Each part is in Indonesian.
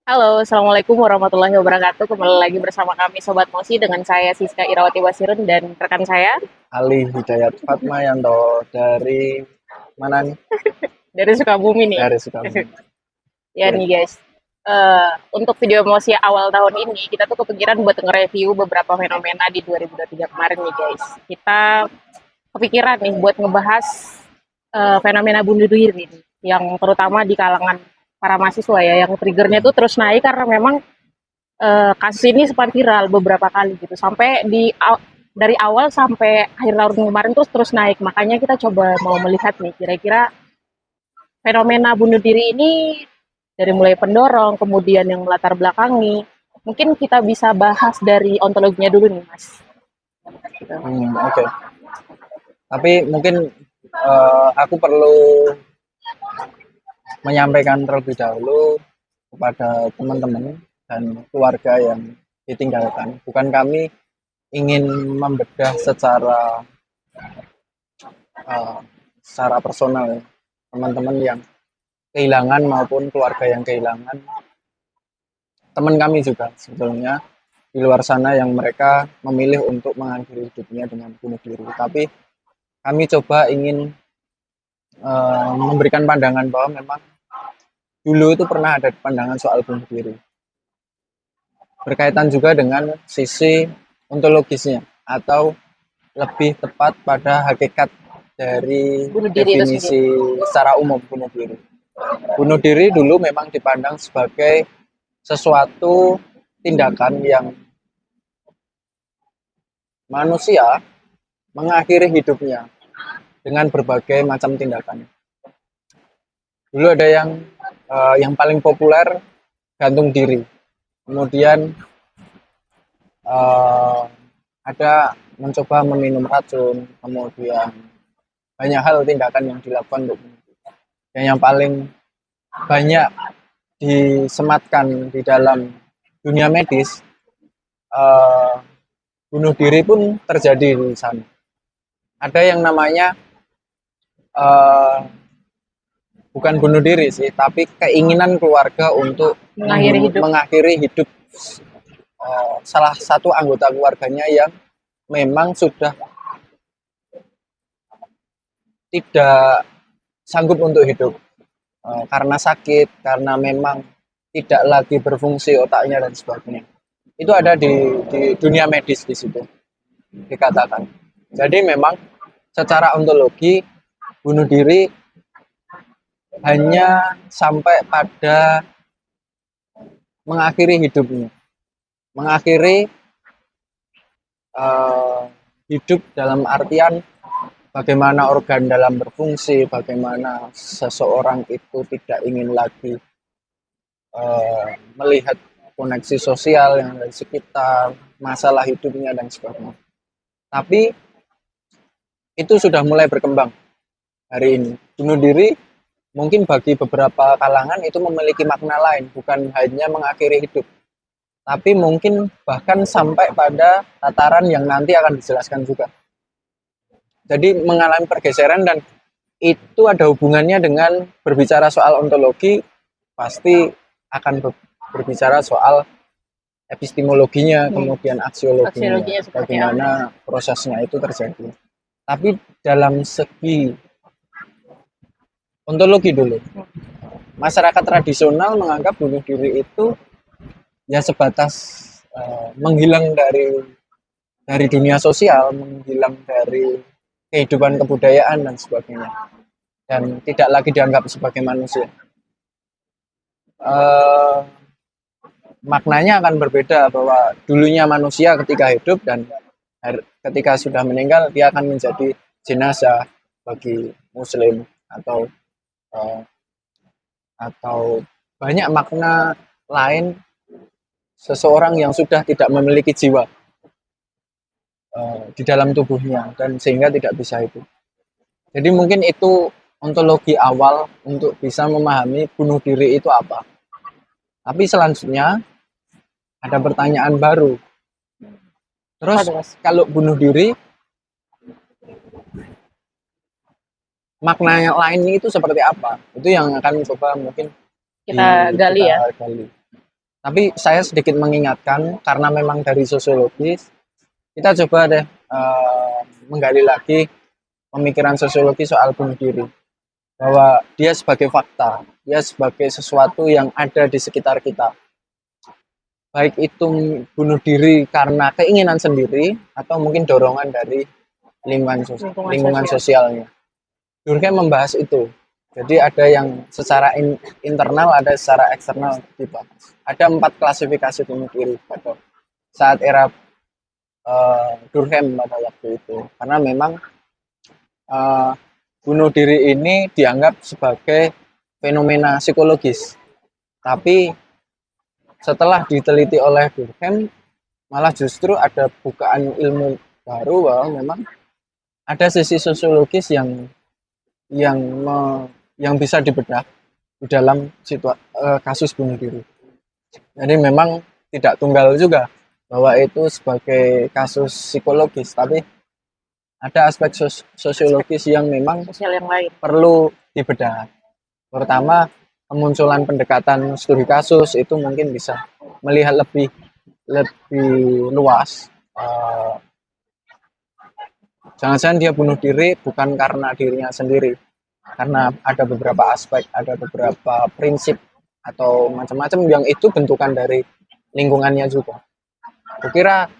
Halo, Assalamualaikum warahmatullahi wabarakatuh. Kembali lagi bersama kami Sobat Mosi dengan saya Siska Irawati Basirun dan rekan saya Ali Hidayat Fatmayanto dari mana nih? dari Sukabumi nih. Dari Sukabumi. Ya Oke. nih guys, untuk video Mosi awal tahun ini kita tuh kepikiran buat nge-review beberapa fenomena di 2023 kemarin nih guys. Kita kepikiran nih buat ngebahas fenomena bunuh diri nih, yang terutama di kalangan para mahasiswa ya, yang triggernya tuh terus naik karena memang kasus ini sempat viral beberapa kali gitu sampai dari awal sampai akhir tahun kemarin terus naik, makanya kita coba mau melihat nih kira-kira fenomena bunuh diri ini dari mulai pendorong kemudian yang melatar belakangi, mungkin kita bisa bahas dari ontologinya dulu nih mas gitu. Oke. Tapi mungkin aku perlu menyampaikan terlebih dahulu kepada teman-teman dan keluarga yang ditinggalkan. Bukan kami ingin membedah uh, secara personal ya. Teman-teman yang kehilangan maupun keluarga yang kehilangan. Teman kami juga sebetulnya di luar sana yang mereka memilih untuk mengakhiri hidupnya dengan bunuh diri. Tapi kami coba ingin memberikan pandangan bahwa memang dulu itu pernah ada pandangan soal bunuh diri. Berkaitan juga dengan sisi ontologisnya atau lebih tepat pada hakikat dari Bunuh diri itu sendiri. definisi secara umum bunuh diri. Bunuh diri dulu memang dipandang sebagai sesuatu tindakan yang manusia mengakhiri hidupnya dengan berbagai macam tindakan. Dulu ada yang paling populer gantung diri. Kemudian uh, ada mencoba meminum racun. Kemudian banyak hal tindakan yang dilakukan untuk yang paling banyak disematkan di dalam dunia medis. Uh, Bunuh diri pun terjadi di sana. Ada yang namanya uh, bukan bunuh diri sih, tapi keinginan keluarga untuk Mengakhiri hidup. mengakhiri hidup salah satu anggota keluarganya yang memang sudah tidak sanggup untuk hidup karena sakit, karena memang tidak lagi berfungsi otaknya dan sebagainya. Itu ada di dunia medis di situ dikatakan. Jadi memang secara ontologi bunuh diri hanya sampai pada mengakhiri hidupnya, mengakhiri uh, hidup dalam artian bagaimana organ dalam berfungsi, bagaimana seseorang itu tidak ingin lagi melihat koneksi sosial yang ada di sekitar, masalah hidupnya dan sebagainya. Tapi itu sudah mulai berkembang hari ini. Bunuh diri mungkin bagi beberapa kalangan itu memiliki makna lain, bukan hanya mengakhiri hidup, tapi mungkin bahkan sampai pada tataran yang nanti akan dijelaskan juga. Jadi mengalami pergeseran dan itu ada hubungannya dengan berbicara soal ontologi, pasti akan berbicara soal epistemologinya, kemudian aksiologinya, Aksiologinya seperti apa. bagaimana prosesnya itu terjadi. Tapi dalam segi ontologi dulu, masyarakat tradisional menganggap bunuh diri itu ya sebatas menghilang dari dunia sosial, menghilang dari kehidupan kebudayaan dan sebagainya, dan tidak lagi dianggap sebagai manusia. Uh, Maknanya akan berbeda bahwa dulunya manusia ketika hidup dan ketika sudah meninggal dia akan menjadi jenazah bagi muslim uh, atau banyak makna lain seseorang yang sudah tidak memiliki jiwa di dalam tubuhnya dan sehingga tidak bisa itu. Jadi mungkin itu ontologi awal untuk bisa memahami bunuh diri itu apa. Tapi selanjutnya ada pertanyaan baru. Terus kalau bunuh diri maknanya lainnya itu seperti apa? Itu yang akan coba mungkin Kita gali ya. gali. Tapi saya sedikit mengingatkan karena memang dari sosiologis, kita coba deh menggali lagi pemikiran sosiologi soal bunuh diri. Bahwa dia sebagai fakta, dia sebagai sesuatu yang ada di sekitar kita. Baik itu bunuh diri karena keinginan sendiri atau mungkin dorongan dari lingkungan sosialnya. Durkheim membahas itu. Jadi ada yang secara internal, ada secara eksternal dibahas. Ada 4 klasifikasi bunuh diri pada saat era Durkheim pada waktu itu. Karena memang bunuh diri ini dianggap sebagai fenomena psikologis. Tapi setelah diteliti oleh Durkheim, malah justru ada bukaan ilmu baru bahwa memang ada sisi sosiologis yang bisa dibedah di dalam kasus bunuh diri. Jadi memang tidak tunggal juga bahwa itu sebagai kasus psikologis, tapi ada aspek sosiologis yang memang sosial yang lain perlu dibedah. Pertama, kemunculan pendekatan studi kasus itu mungkin bisa melihat lebih luas. Jangan-jangan dia bunuh diri bukan karena dirinya sendiri, karena ada beberapa aspek, ada beberapa prinsip atau macam-macam yang itu bentukan dari lingkungannya juga. Kukira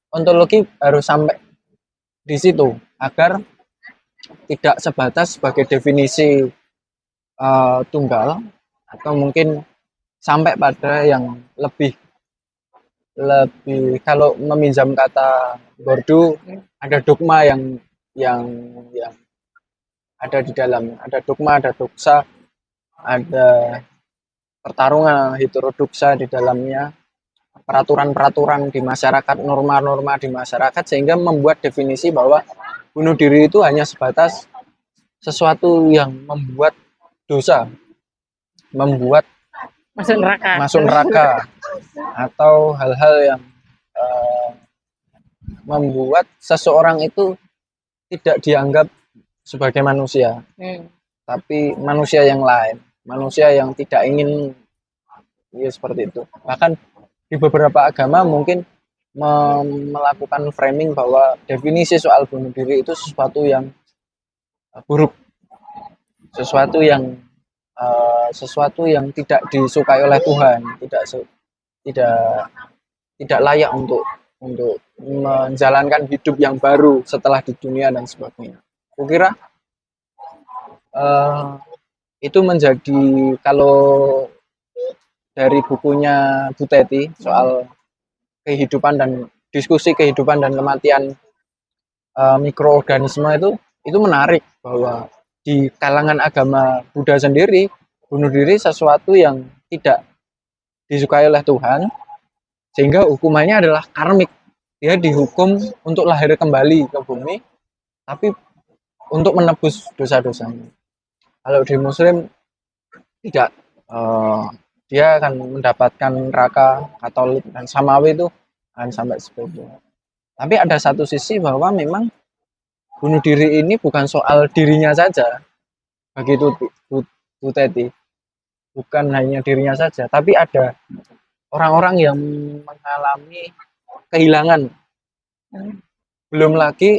ontologi harus sampai di situ agar tidak sebatas sebagai definisi tunggal atau mungkin sampai pada yang lebih kalau meminjam kata Bourdieu ada dogma yang ada di dalam, ada dogma, ada doksa, ada pertarungan heterodoksa di dalamnya, peraturan-peraturan di masyarakat, norma-norma di masyarakat, sehingga membuat definisi bahwa bunuh diri itu hanya sebatas sesuatu yang membuat dosa, membuat masuk neraka atau hal-hal yang membuat seseorang itu tidak dianggap sebagai manusia, tapi manusia yang lain, manusia yang tidak ingin, ya seperti itu. Bahkan di beberapa agama mungkin melakukan framing bahwa definisi soal bunuh diri itu sesuatu yang buruk, sesuatu yang tidak disukai oleh Tuhan, tidak layak untuk menjalankan hidup yang baru setelah di dunia dan sebagainya. Kukira itu menjadi, kalau dari bukunya Bu Teti soal kehidupan dan diskusi kehidupan dan kematian mikroorganisme itu menarik bahwa di kalangan agama Buddha sendiri bunuh diri sesuatu yang tidak disukai oleh Tuhan, sehingga hukumannya adalah karmik. Dia dihukum untuk lahir kembali ke bumi, tapi untuk menebus dosa-dosanya. Kalau di Muslim tidak, dia akan mendapatkan neraka Katolik dan Samawi itu akan sampai seperti itu. Tapi ada satu sisi bahwa memang bunuh diri ini bukan soal dirinya saja, begitu Bu Teti, bukan hanya dirinya saja, tapi ada orang-orang yang mengalami kehilangan. Belum lagi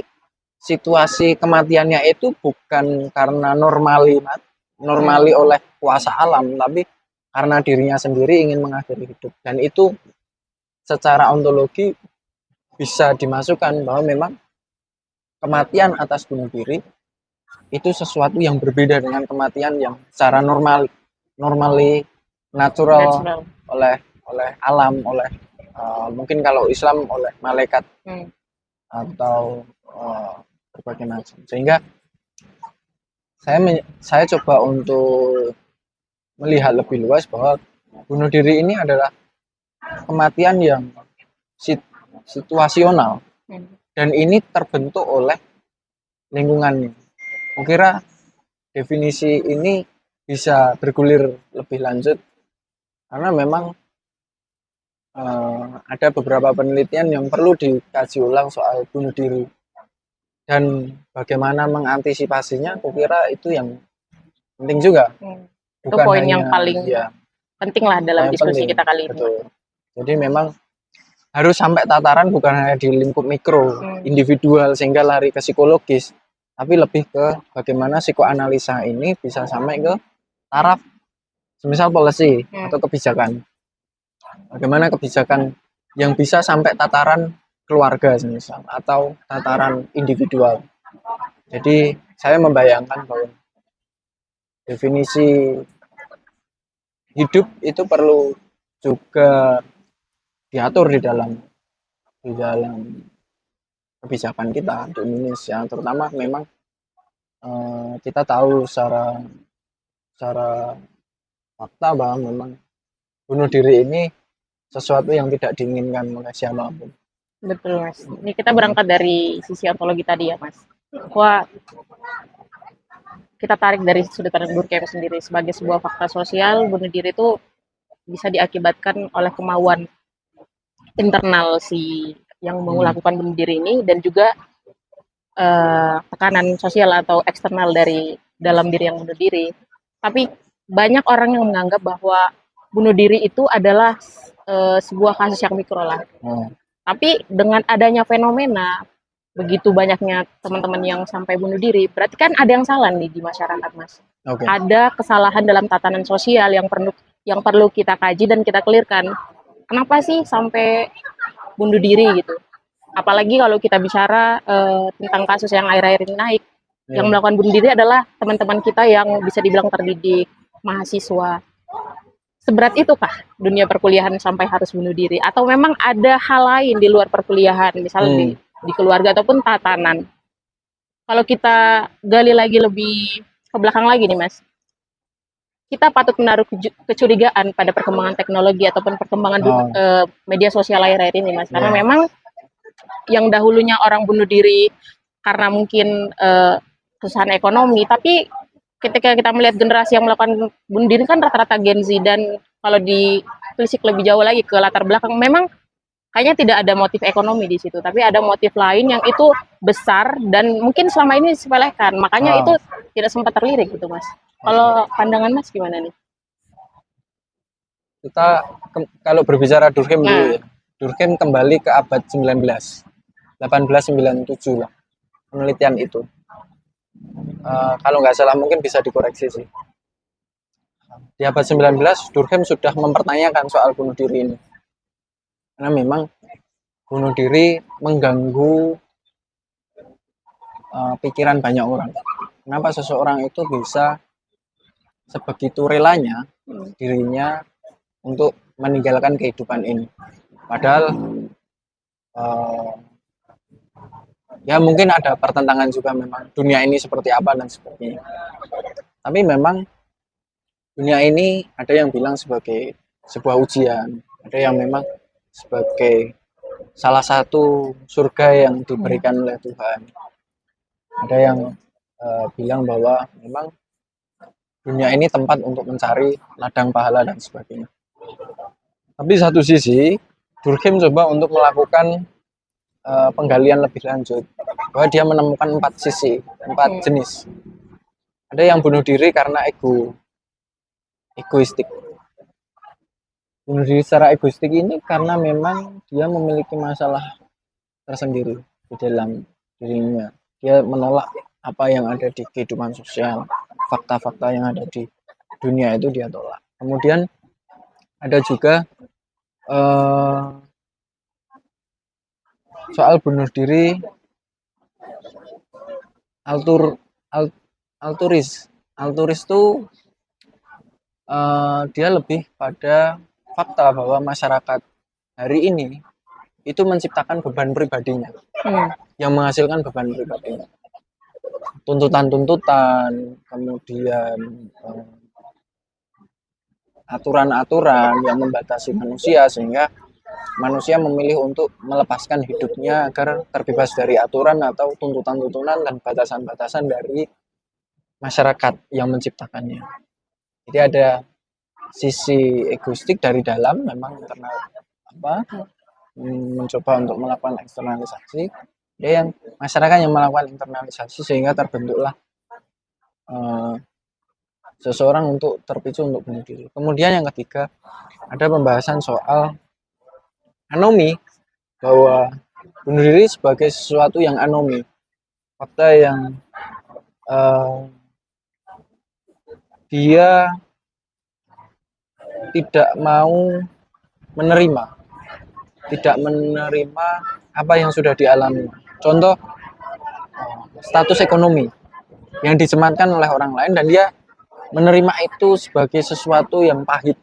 situasi kematiannya itu bukan karena normali oleh kuasa alam, tapi karena dirinya sendiri ingin mengakhiri hidup. Dan itu secara ontologi bisa dimasukkan bahwa memang kematian atas bunuh diri itu sesuatu yang berbeda dengan kematian yang secara natural oleh alam, oleh mungkin kalau Islam oleh malaikat atau berbagai macam. Sehingga saya coba untuk melihat lebih luas bahwa bunuh diri ini adalah kematian yang situasional, dan ini terbentuk oleh lingkungannya. Kukira definisi ini bisa bergulir lebih lanjut karena memang ada beberapa penelitian yang perlu dikaji ulang soal bunuh diri dan bagaimana mengantisipasinya. Kukira itu yang penting juga. Itu poin yang paling penting lah dalam diskusi kita kali ini. Jadi memang harus sampai tataran bukan hanya di lingkup mikro, Hmm. individual sehingga lari ke psikologis, tapi lebih ke bagaimana psikoanalisa ini bisa sampai ke taraf semisal policy atau kebijakan. Bagaimana kebijakan yang bisa sampai tataran keluarga semisal atau tataran individual. Jadi saya membayangkan bahwa definisi hidup itu perlu juga diatur di dalam kebijakan kita di Indonesia, terutama memang kita tahu secara fakta bahwa memang bunuh diri ini sesuatu yang tidak diinginkan oleh siapapun. Betul, Mas. Ini kita berangkat dari sisi ontologi tadi ya, Mas. Bahwa kita tarik dari sudut pandang Durkheim sendiri sebagai sebuah fakta sosial, bunuh diri itu bisa diakibatkan oleh kemauan internal si yang melakukan bunuh diri ini dan juga tekanan sosial atau eksternal dari dalam diri yang bunuh diri. Tapi banyak orang yang menganggap bahwa bunuh diri itu adalah sebuah kasus yang mikro lah. Tapi dengan adanya fenomena begitu banyaknya teman-teman yang sampai bunuh diri, berarti kan ada yang salah nih di masyarakat, Mas. Oke. Ada kesalahan dalam tatanan sosial yang perlu kita kaji dan kita clearkan. Kenapa sih sampai bunuh diri gitu? Apalagi kalau kita bicara tentang kasus yang akhir-akhir ini naik, yang melakukan bunuh diri adalah teman-teman kita yang bisa dibilang terdidik, mahasiswa. Seberat itukah dunia perkuliahan sampai harus bunuh diri? Atau memang ada hal lain di luar perkuliahan, misalnya di keluarga ataupun tatanan? Kalau kita gali lagi lebih ke belakang lagi nih, Mas, kita patut menaruh kecurigaan pada perkembangan teknologi ataupun perkembangan media sosial akhir-akhir ini, Mas. Karena memang yang dahulunya orang bunuh diri karena mungkin kesusahan ekonomi, tapi ketika kita melihat generasi yang melakukan bunuh diri kan rata-rata Gen Z, dan kalau ditelisik lebih jauh lagi ke latar belakang, memang kayaknya tidak ada motif ekonomi di situ, tapi ada motif lain yang itu besar dan mungkin selama ini disepelekan, makanya itu tidak sempat terlirik gitu, Mas. Kalau pandangan Mas gimana nih? Kita kalau berbicara Durkheim dulu ya. Durkheim kembali ke abad 19. 1897 lah penelitian itu. Kalau nggak salah mungkin bisa dikoreksi sih. Di abad 19 Durkheim sudah mempertanyakan soal bunuh diri ini. Karena memang bunuh diri mengganggu pikiran banyak orang. Kenapa seseorang itu bisa sebegitu relanya dirinya untuk meninggalkan kehidupan ini. Padahal ya mungkin ada pertentangan juga memang dunia ini seperti apa dan sebagainya. Tapi memang dunia ini ada yang bilang sebagai sebuah ujian, ada yang memang sebagai salah satu surga yang diberikan oleh Tuhan. Ada yang bilang bahwa memang dunia ini tempat untuk mencari ladang pahala dan sebagainya. Tapi satu sisi Durkheim coba untuk melakukan penggalian lebih lanjut bahwa dia menemukan 4 sisi, 4 jenis. Ada yang bunuh diri karena egoistik. Bunuh diri secara egoistik ini karena memang dia memiliki masalah tersendiri di dalam dirinya. Dia menolak apa yang ada di kehidupan sosial, fakta-fakta yang ada di dunia itu dia tolak. Kemudian ada juga soal bunuh diri alturis itu dia lebih pada fakta bahwa masyarakat hari ini itu menciptakan beban pribadinya yang menghasilkan beban pribadinya, tuntutan-tuntutan, kemudian aturan-aturan yang membatasi manusia sehingga manusia memilih untuk melepaskan hidupnya agar terbebas dari aturan atau tuntutan-tuntutan dan batasan-batasan dari masyarakat yang menciptakannya. Jadi ada sisi egoistik dari dalam, memang karena mencoba untuk melakukan eksternalisasi. Ada yang masyarakat yang melakukan internalisasi sehingga terbentuklah seseorang untuk terpicu untuk bunuh diri. Kemudian yang ketiga ada pembahasan soal anomi, bahwa bunuh diri sebagai sesuatu yang anomi, fakta yang dia tidak mau menerima, tidak menerima apa yang sudah dialami. Contoh, status ekonomi yang disematkan oleh orang lain dan dia menerima itu sebagai sesuatu yang pahit,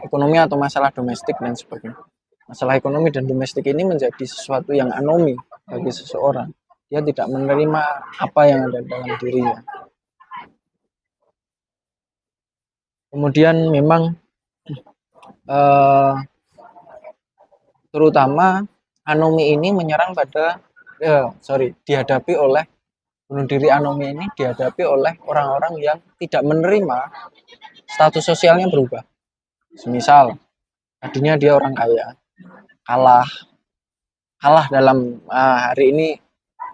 ekonomi atau masalah domestik dan sebagainya. Masalah ekonomi dan domestik ini menjadi sesuatu yang anomi bagi seseorang. Dia tidak menerima apa yang ada dalam dirinya. Kemudian memang terutama anomi ini menyerang pada dihadapi oleh bunuh diri anomi ini dihadapi oleh orang-orang yang tidak menerima status sosialnya berubah. Semisal tadinya dia orang kaya, kalah dalam hari ini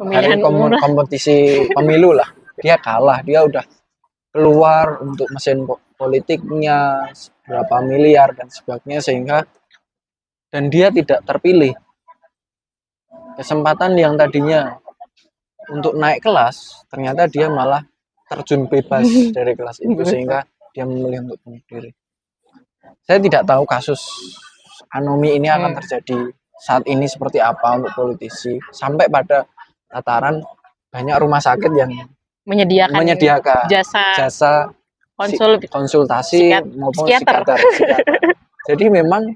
Pemilihan umum lah. kompetisi pemilu lah, dia kalah, dia udah keluar untuk mesin politiknya berapa miliar dan sebagainya, sehingga dan dia tidak terpilih. Kesempatan yang tadinya untuk naik kelas, ternyata dia malah terjun bebas dari kelas itu, sehingga dia memilih untuk bunuh diri. Saya tidak tahu kasus anomi ini akan terjadi saat ini seperti apa untuk politisi, sampai pada tataran banyak rumah sakit yang menyediakan jasa konsultasi maupun psikiater. Jadi memang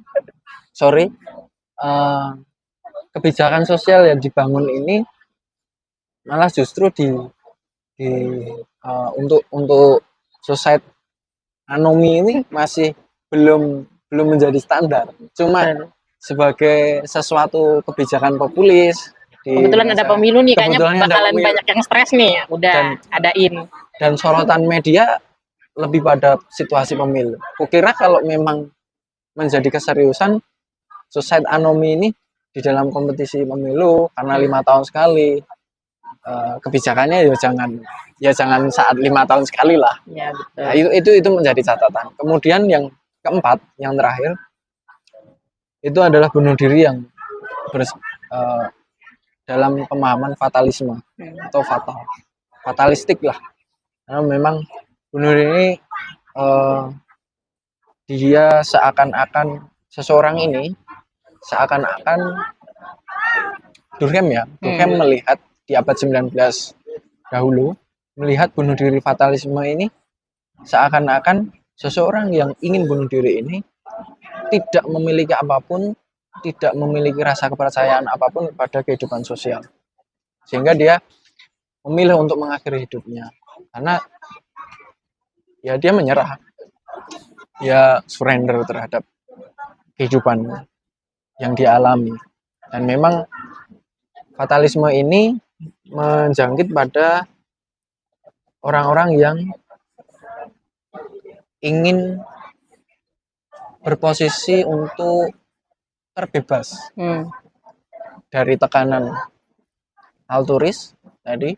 kebijakan sosial yang dibangun ini malah justru untuk society anomi ini masih belum menjadi standar. Cuma sebagai sesuatu kebijakan populis. Kebetulan ada pemilu nih, kayaknya bakalan banyak yang stres nih. Udah adain. Dan sorotan media lebih pada situasi pemilu. Kukira kalau memang menjadi keseriusan society anomi ini di dalam kompetisi pemilu, karena 5 tahun sekali, kebijakannya ya jangan saat 5 tahun sekali lah. Ya, betul. Nah, itu menjadi catatan. Kemudian yang keempat, yang terakhir, itu adalah bunuh diri yang dalam pemahaman fatalisme atau fatalistik lah. Karena memang bunuh diri ini dia seakan-akan seseorang ini Durkheim melihat di abad 19 dahulu, melihat bunuh diri fatalisme ini seakan-akan seseorang yang ingin bunuh diri ini tidak memiliki apapun, tidak memiliki rasa kepercayaan apapun pada kehidupan sosial, sehingga dia memilih untuk mengakhiri hidupnya karena ya dia menyerah, dia surrender terhadap kehidupan yang dialami. Dan memang fatalisme ini menjangkit pada orang-orang yang ingin berposisi untuk terbebas dari tekanan alturis tadi.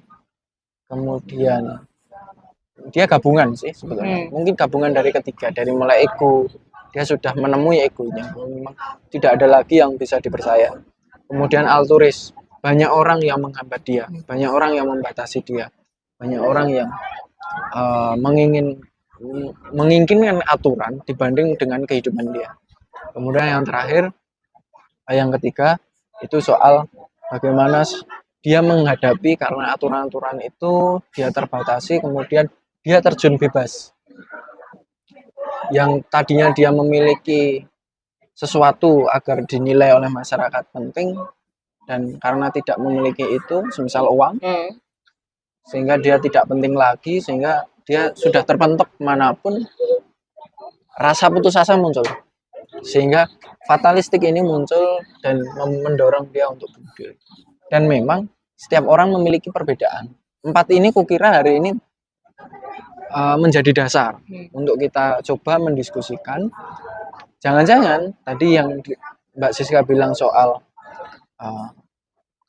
Kemudian dia gabungan sih sebetulnya, mungkin gabungan dari ketiga, dari mulai ego, dia sudah menemui egonya, memang tidak ada lagi yang bisa dipercaya. Kemudian alturis, banyak orang yang menghambat dia, banyak orang yang membatasi dia, banyak orang yang menginginkan aturan dibanding dengan kehidupan dia. Kemudian yang terakhir, yang ketiga, itu soal bagaimana dia menghadapi karena aturan-aturan itu dia terbatasi, kemudian dia terjun bebas. Yang tadinya dia memiliki sesuatu agar dinilai oleh masyarakat penting, dan karena tidak memiliki itu, semisal uang, sehingga dia tidak penting lagi, sehingga dia sudah terpentok manapun, rasa putus asa muncul, sehingga fatalistik ini muncul dan mendorong dia untuk bunuh diri. Dan memang setiap orang memiliki perbedaan. 4 ini kukira hari ini menjadi dasar untuk kita coba mendiskusikan. Jangan-jangan tadi yang Mbak Siska bilang soal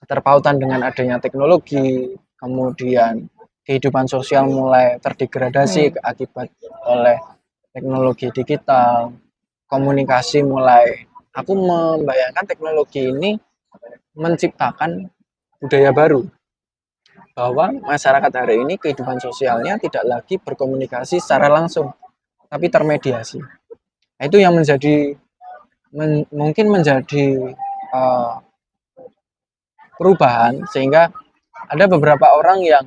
keterpautan dengan adanya teknologi, kemudian kehidupan sosial mulai terdegradasi akibat oleh teknologi digital, komunikasi mulai aku membayangkan teknologi ini menciptakan budaya baru, bahwa masyarakat hari ini kehidupan sosialnya tidak lagi berkomunikasi secara langsung, tapi termediasi. Nah, itu yang mungkin menjadi uh, perubahan, sehingga ada beberapa orang yang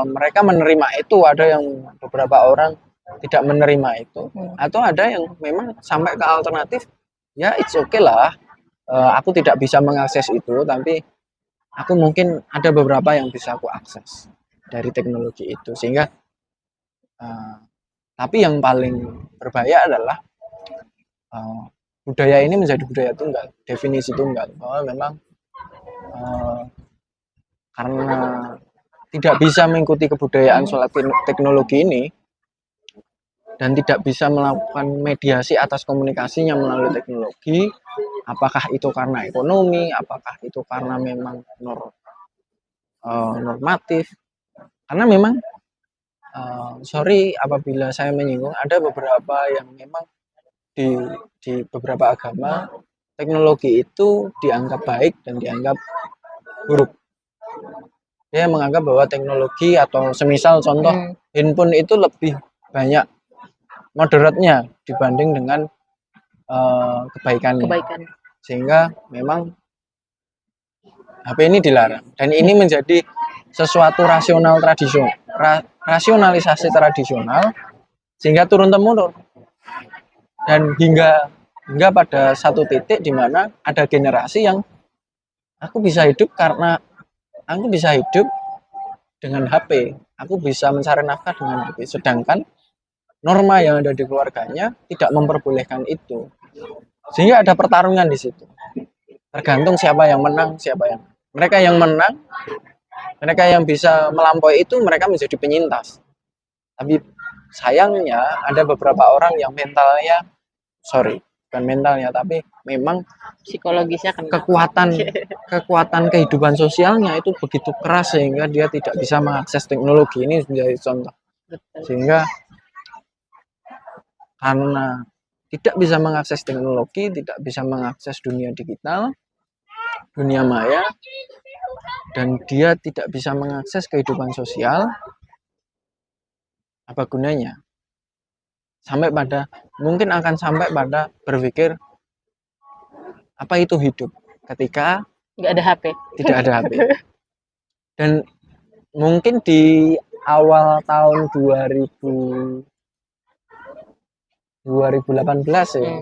mereka menerima itu, ada yang beberapa orang tidak menerima itu, atau ada yang memang sampai ke alternatif, ya it's okay lah, aku tidak bisa mengakses itu, tapi aku mungkin ada beberapa yang bisa aku akses dari teknologi itu, sehingga tapi yang paling berbahaya adalah uh, budaya ini menjadi budaya tunggal, definisi tunggal, bahwa memang uh, karena tidak bisa mengikuti kebudayaan soal teknologi ini dan tidak bisa melakukan mediasi atas komunikasinya melalui teknologi, apakah itu karena ekonomi, apakah itu karena memang normatif, karena memang sorry apabila saya menyinggung, ada beberapa yang memang di beberapa agama teknologi itu dianggap baik dan dianggap buruk. Dia menganggap bahwa teknologi atau semisal contoh handphone itu lebih banyak moderatnya dibanding dengan kebaikannya. Sehingga memang HP ini dilarang, dan ini menjadi sesuatu rasionalisasi tradisional, sehingga turun temurun, dan hingga pada satu titik di mana ada generasi yang aku bisa hidup karena aku bisa hidup dengan HP, aku bisa mencari nafkah dengan HP, sedangkan norma yang ada di keluarganya tidak memperbolehkan itu, sehingga ada pertarungan di situ. Tergantung siapa yang menang, mereka yang menang, mereka yang bisa melampaui itu, mereka menjadi penyintas. Tapi sayangnya ada beberapa orang yang mentalnya, bukan mentalnya, tapi memang psikologisnya kan kekuatan kehidupan sosialnya itu begitu keras, sehingga dia tidak bisa mengakses teknologi. Ini menjadi contoh. Sehingga karena tidak bisa mengakses teknologi, tidak bisa mengakses dunia digital, dunia maya, dan dia tidak bisa mengakses kehidupan sosial, apa gunanya? Mungkin akan sampai pada berpikir, apa itu hidup ketika nggak ada HP? Tidak ada HP. Dan mungkin di awal tahun 2018 ya,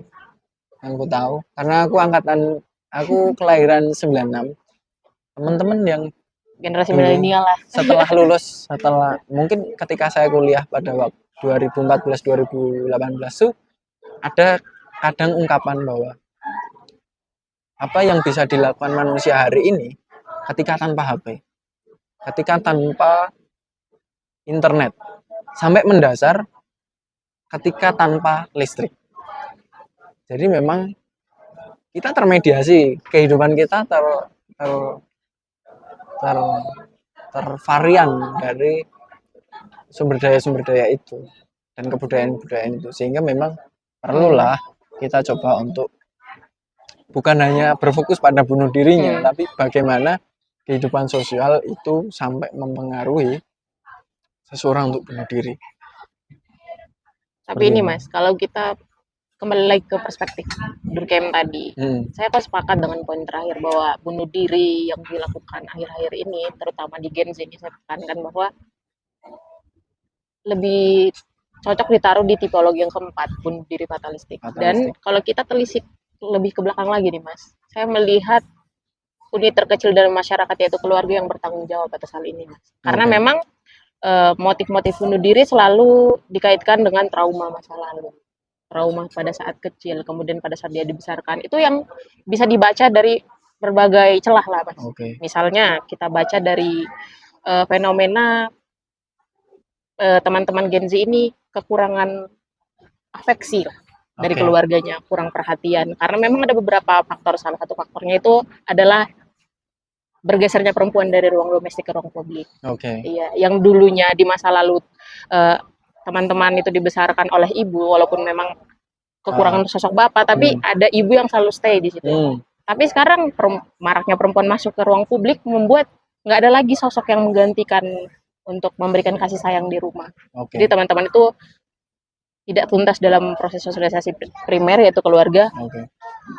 yang aku tahu, karena aku kelahiran 96. Teman-teman yang generasi milenial lah, setelah lulus, mungkin ketika saya kuliah pada waktu 2014-2018 tuh, ada kadang ungkapan bahwa apa yang bisa dilakukan manusia hari ini ketika tanpa HP, ketika tanpa internet, sampai mendasar ketika tanpa listrik. Jadi memang kita termediasi, kehidupan kita tervarian dari sumber daya itu dan kebudayaan itu, sehingga memang perlulah kita coba untuk bukan hanya berfokus pada bunuh dirinya, tapi bagaimana kehidupan sosial itu sampai mempengaruhi seseorang untuk bunuh diri. Tapi ini Mas, kalau kita kembali lagi ke perspektif Durkheim tadi, saya kok sepakat dengan poin terakhir bahwa bunuh diri yang dilakukan akhir-akhir ini, terutama di Gen Z ini, saya tekankan bahwa lebih cocok ditaruh di tipologi yang keempat, bunuh diri fatalistik. Dan kalau kita telisik lebih ke belakang lagi nih Mas, saya melihat unit terkecil dari masyarakat yaitu keluarga yang bertanggung jawab atas hal ini Mas. Karena memang motif-motif bunuh diri selalu dikaitkan dengan trauma masa lalu, trauma pada saat kecil, kemudian pada saat dia dibesarkan, itu yang bisa dibaca dari berbagai celah lah Mas. Misalnya kita baca dari fenomena teman-teman Gen Z ini kekurangan afeksi lah dari keluarganya, kurang perhatian, karena memang ada beberapa faktor. Salah satu faktornya itu adalah bergesernya perempuan dari ruang domestik ke ruang publik. Iya, yang dulunya di masa lalu teman-teman itu dibesarkan oleh ibu, walaupun memang kekurangan sosok bapak, tapi ada ibu yang selalu stay di situ. Tapi sekarang maraknya perempuan masuk ke ruang publik membuat nggak ada lagi sosok yang menggantikan untuk memberikan kasih sayang di rumah. Oke. Jadi teman-teman itu tidak tuntas dalam proses sosialisasi primer, yaitu keluarga, Oke.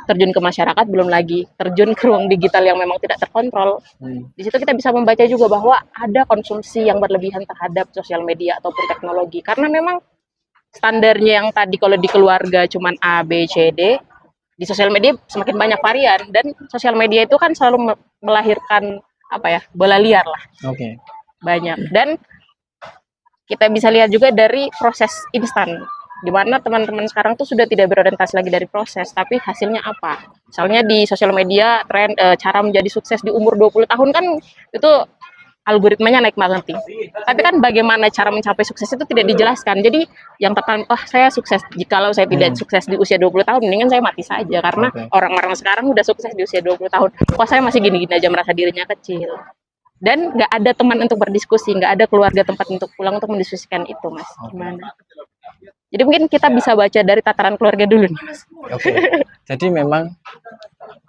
terjun ke masyarakat, belum lagi terjun ke ruang digital yang memang tidak terkontrol. Di situ kita bisa membaca juga bahwa ada konsumsi yang berlebihan terhadap sosial media ataupun teknologi, karena memang standarnya yang tadi kalau di keluarga cuman A, B, C, D, di sosial media semakin banyak varian, dan sosial media itu kan selalu melahirkan apa ya, bola liar lah. Oke. Banyak. Dan kita bisa lihat juga dari proses instan, di mana teman-teman sekarang tuh sudah tidak berorientasi lagi dari proses, tapi hasilnya apa. Misalnya di sosial media, tren cara menjadi sukses di umur 20 tahun kan itu algoritmanya naik banget nih. Tapi kan bagaimana cara mencapai sukses itu tidak dijelaskan. Jadi yang tekan, saya sukses. Jikalau saya tidak sukses di usia 20 tahun, mendingan saya mati saja. Karena orang-orang sekarang udah sukses di usia 20 tahun. Kok saya masih gini-gini aja merasa dirinya kecil. Dan nggak ada teman untuk berdiskusi, nggak ada keluarga tempat untuk pulang untuk mendiskusikan itu, Mas. Gimana? Jadi mungkin kita bisa baca dari tataran keluarga dulu nih, Mas. Oke. Jadi memang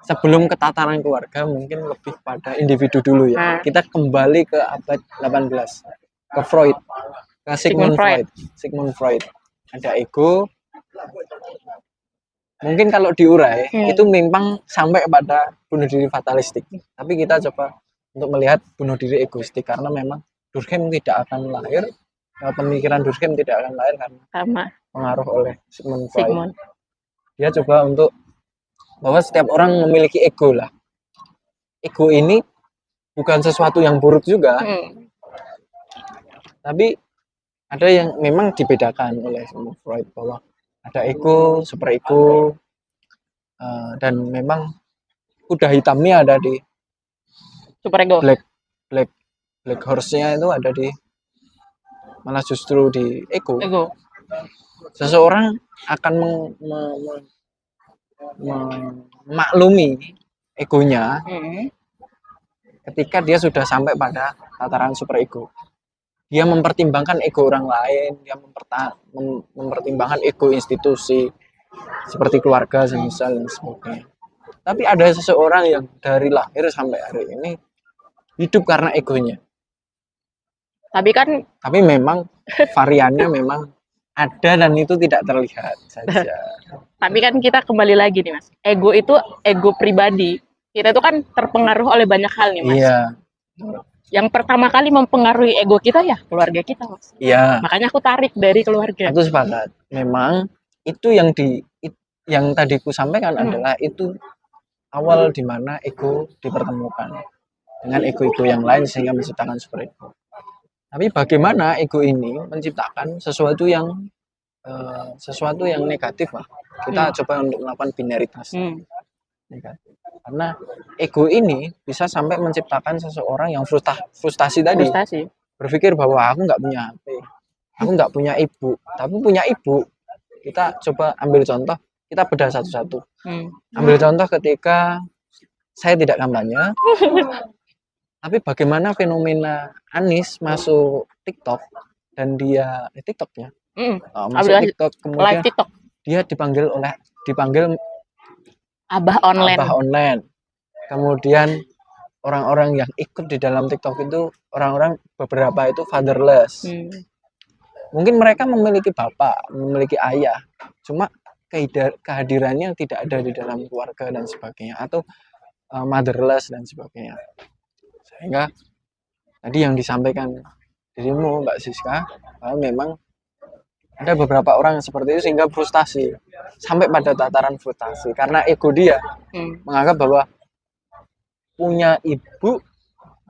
sebelum ke tataran keluarga mungkin lebih pada individu dulu ya. Kita kembali ke abad 18, ke Freud, ke Sigmund Freud. Ada ego. Mungkin kalau diurai itu memang sampai pada bunuh diri fatalistik. Tapi kita coba untuk melihat bunuh diri egoistik, karena memang Durkheim tidak akan lahir, pemikiran Durkheim tidak akan lahir karena pengaruh oleh Sigmund Freud. Dia coba untuk bahwa setiap orang memiliki ego lah. Ego ini bukan sesuatu yang buruk juga, tapi ada yang memang dibedakan oleh Sigmund Freud, bahwa ada ego, super ego, dan memang kuda hitamnya ada di super ego. Black horse-nya itu ada di malah justru di ego. Seseorang akan memaklumi egonya ketika dia sudah sampai pada tataran super ego. Dia mempertimbangkan ego orang lain, dia mempertimbangkan ego institusi seperti keluarga semisal dan sebagainya. Tapi ada seseorang yang dari lahir sampai hari ini hidup karena egonya. Tapi memang variannya memang ada dan itu tidak terlihat saja. Tapi kan kita kembali lagi nih, Mas. Ego itu ego pribadi. Kita itu kan terpengaruh oleh banyak hal nih, Mas. Iya. Yang pertama kali mempengaruhi ego kita ya keluarga kita, Mas. Iya. Makanya aku tarik dari keluarga. Aku sepakat. Memang itu yang tadi ku sampaikan adalah itu awal di mana ego dipertemukan dengan ego-ego yang lain sehingga menciptakan super ego. Tapi bagaimana ego ini menciptakan sesuatu yang negatif lah. Kita coba untuk melakukan binaritas. Negatif. Karena ego ini bisa sampai menciptakan seseorang yang frustasi tadi. Berpikir bahwa aku nggak punya HP, aku nggak punya ibu, tapi punya ibu. Kita coba ambil contoh, kita bedah satu-satu. Ambil contoh ketika saya tidak kampanye. Tapi bagaimana fenomena Anies masuk TikTok dan dia TikTok ya, masuk TikTok, kemudian TikTok. Dia dipanggil Abah online. Kemudian orang-orang yang ikut di dalam TikTok itu orang-orang beberapa itu fatherless. Mungkin mereka memiliki bapak, memiliki ayah, cuma kehadirannya tidak ada di dalam keluarga dan sebagainya, atau motherless dan sebagainya. Sehingga tadi yang disampaikan dirimu Mbak Siska, bahwa memang ada beberapa orang yang seperti itu sehingga frustasi sampai pada tataran frustasi karena ego dia menganggap bahwa punya ibu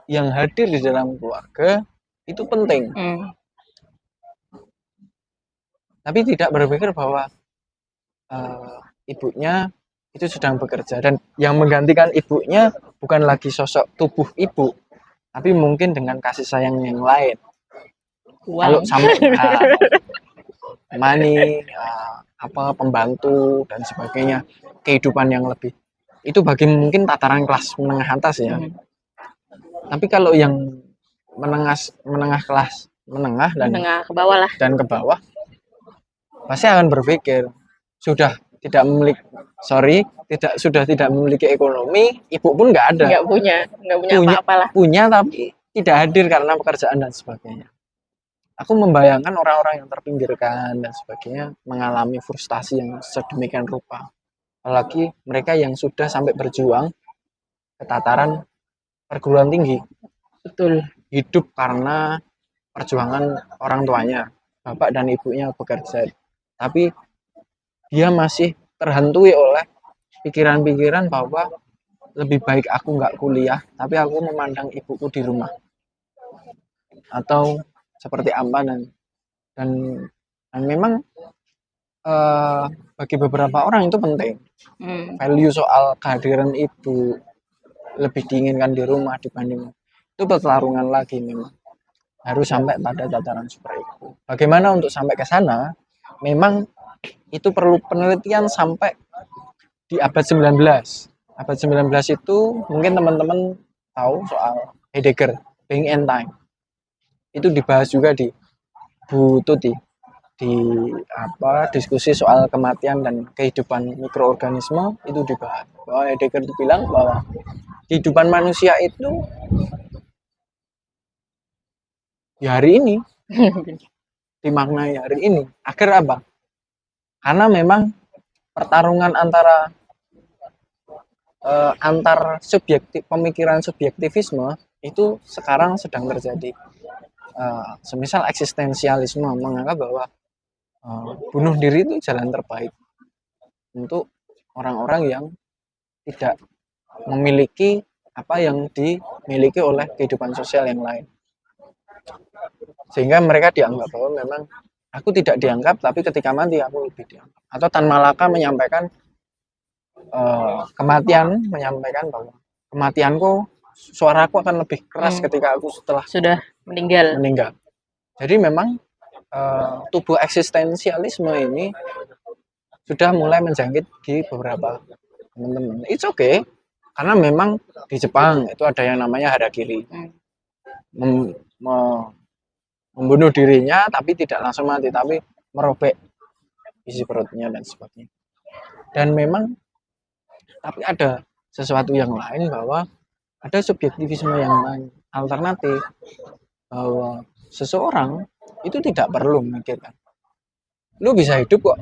yang hadir di dalam keluarga itu penting, tapi tidak berpikir bahwa ibunya itu sedang bekerja, dan yang menggantikan ibunya bukan lagi sosok tubuh ibu, tapi mungkin dengan kasih sayang yang lain. Kalau sampai money, pembantu dan sebagainya, kehidupan yang lebih, itu bagi mungkin tataran kelas menengah atas ya. Tapi kalau yang menengah kelas menengah dan menengah ke bawah lah, dan ke bawah, pasti akan berpikir sudah tidak memiliki sudah tidak memiliki ekonomi, ibu pun nggak ada. Nggak punya Punya apa-apa lah. punya tapi tidak hadir karena pekerjaan dan sebagainya. Aku membayangkan orang-orang yang terpinggirkan dan sebagainya mengalami frustasi yang sedemikian rupa. Apalagi mereka yang sudah sampai berjuang ke tataran perguruan tinggi, Betul. hidup karena perjuangan orang tuanya, bapak dan ibunya bekerja. Tapi dia masih terhantui oleh pikiran-pikiran bahwa lebih baik aku nggak kuliah, tapi aku memandang ibuku di rumah. Atau seperti apa dan, dan memang bagi beberapa orang itu penting. Value soal kehadiran ibu lebih diinginkan di rumah dibanding itu pertarungan lagi memang. Harus sampai pada tataran seperti itu. Bagaimana untuk sampai ke sana? Memang itu perlu penelitian sampai di abad 19. Abad 19 itu mungkin teman-teman tahu soal Heidegger, Being and Time. Itu dibahas juga di Bu Tuti di diskusi soal kematian dan kehidupan mikroorganisme itu dibahas. Bahwa Heidegger itu bilang bahwa kehidupan manusia itu ya hari ini dimaknai hari ini. Agar apa? Karena memang pertarungan antar pemikiran subjektivisme itu sekarang sedang terjadi. Semisal eksistensialisme menganggap bahwa bunuh diri itu jalan terbaik untuk orang-orang yang tidak memiliki apa yang dimiliki oleh kehidupan sosial yang lain. Sehingga mereka dianggap bahwa memang aku tidak dianggap, tapi ketika mati aku lebih dianggap. Atau Tan Malaka menyampaikan kematian, menyampaikan bahwa kematianku, suaraku akan lebih keras ketika aku sudah meninggal. Jadi memang tubuh eksistensialisme ini sudah mulai menjangkit di beberapa teman-teman. It's okay, karena memang di Jepang itu ada yang namanya harakiri. Membunuh dirinya tapi tidak langsung mati, tapi merobek isi perutnya dan sebagainya. Dan memang tapi ada sesuatu yang lain, bahwa ada subjektivisme yang lain, alternatif, bahwa seseorang itu tidak perlu memikirkan. Lu bisa hidup kok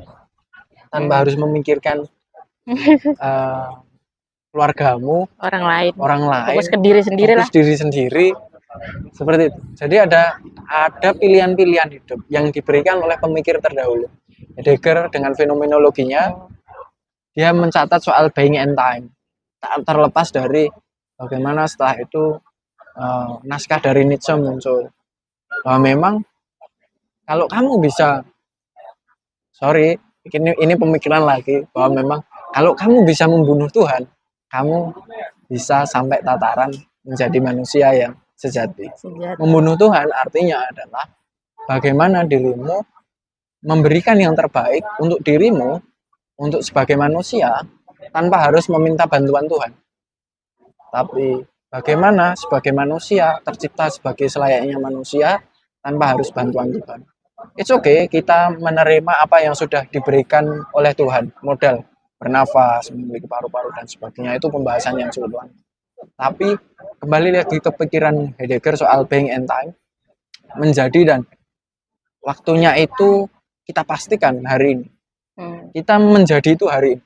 tanpa harus memikirkan keluargamu, orang lain. Fokus ke diri sendiri lah. Diri sendiri. Seperti itu. Jadi ada pilihan-pilihan hidup yang diberikan oleh pemikir terdahulu. Heidegger dengan fenomenologinya, dia mencatat soal being and time. Tak terlepas dari bagaimana setelah itu naskah dari Nietzsche muncul. Bahwa memang kalau kamu bisa, ini pemikiran lagi, bahwa memang kalau kamu bisa membunuh Tuhan, kamu bisa sampai tataran menjadi manusia yang sejati. Membunuh Tuhan artinya adalah bagaimana dirimu memberikan yang terbaik untuk dirimu, untuk sebagai manusia, tanpa harus meminta bantuan Tuhan. Tapi bagaimana sebagai manusia tercipta sebagai selayaknya manusia tanpa harus bantuan Tuhan. It's okay, kita menerima apa yang sudah diberikan oleh Tuhan, modal bernafas, memiliki paru-paru dan sebagainya. Itu pembahasan yang cukup luas. Tapi kembali lagi ke pikiran Heidegger soal being and time, menjadi dan waktunya itu kita pastikan hari ini. Kita menjadi itu hari ini.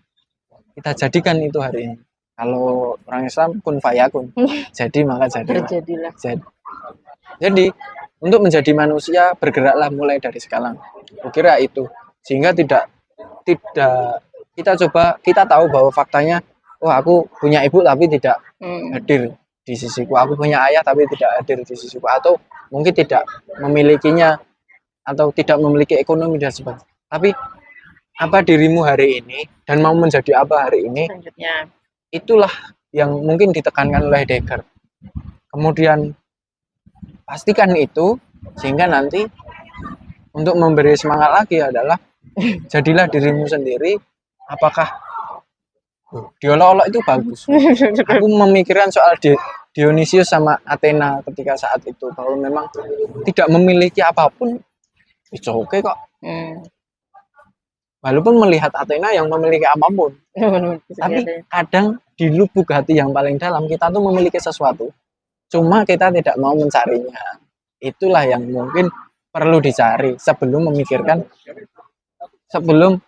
Kita jadikan itu hari ini. Kalau orang Islam kun fayakun. Jadi maka jadilah. Jadi untuk menjadi manusia bergeraklah mulai dari sekarang. Kukira itu. Sehingga tidak kita tahu bahwa faktanya, oh aku punya ibu tapi tidak hadir di sisiku, aku punya ayah tapi tidak hadir di sisiku, atau mungkin tidak memilikinya atau tidak memiliki ekonomi dan sebagainya. Tapi apa dirimu hari ini dan mau menjadi apa hari ini, itulah yang mungkin ditekankan oleh Heidegger. Kemudian pastikan itu, sehingga nanti untuk memberi semangat lagi adalah jadilah dirimu sendiri. Apakah diolok-olok itu bagus? Aku memikirkan soal Dionysius sama Athena ketika saat itu, bahwa memang tidak memiliki apapun, itu oke kok. walaupun melihat Athena yang memiliki apapun, tapi kadang di lubuk hati yang paling dalam kita tuh memiliki sesuatu, cuma kita tidak mau mencarinya. Itulah yang mungkin perlu dicari sebelum memikirkan, sebelum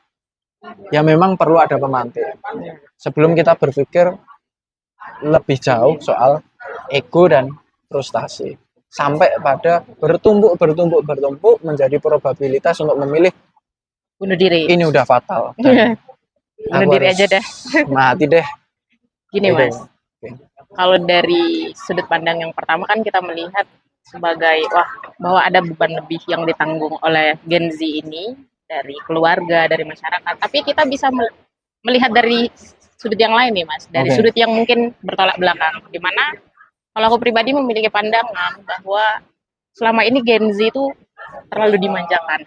ya memang perlu ada pemantik. Sebelum kita berpikir lebih jauh soal ego dan frustasi, sampai pada bertumpuk menjadi probabilitas untuk memilih Bunuh diri. ini udah fatal. Dan Bunuh diri aja dah. mati deh. Gini Gitu. Mas, kalau dari sudut pandang yang pertama kan kita melihat sebagai bahwa ada beban lebih yang ditanggung oleh Gen Z ini dari keluarga, dari masyarakat. Tapi kita bisa melihat dari sudut yang lain nih Mas, dari sudut yang mungkin bertolak belakang. Dimana kalau aku pribadi memiliki pandangan bahwa selama ini Gen Z itu terlalu dimanjakan.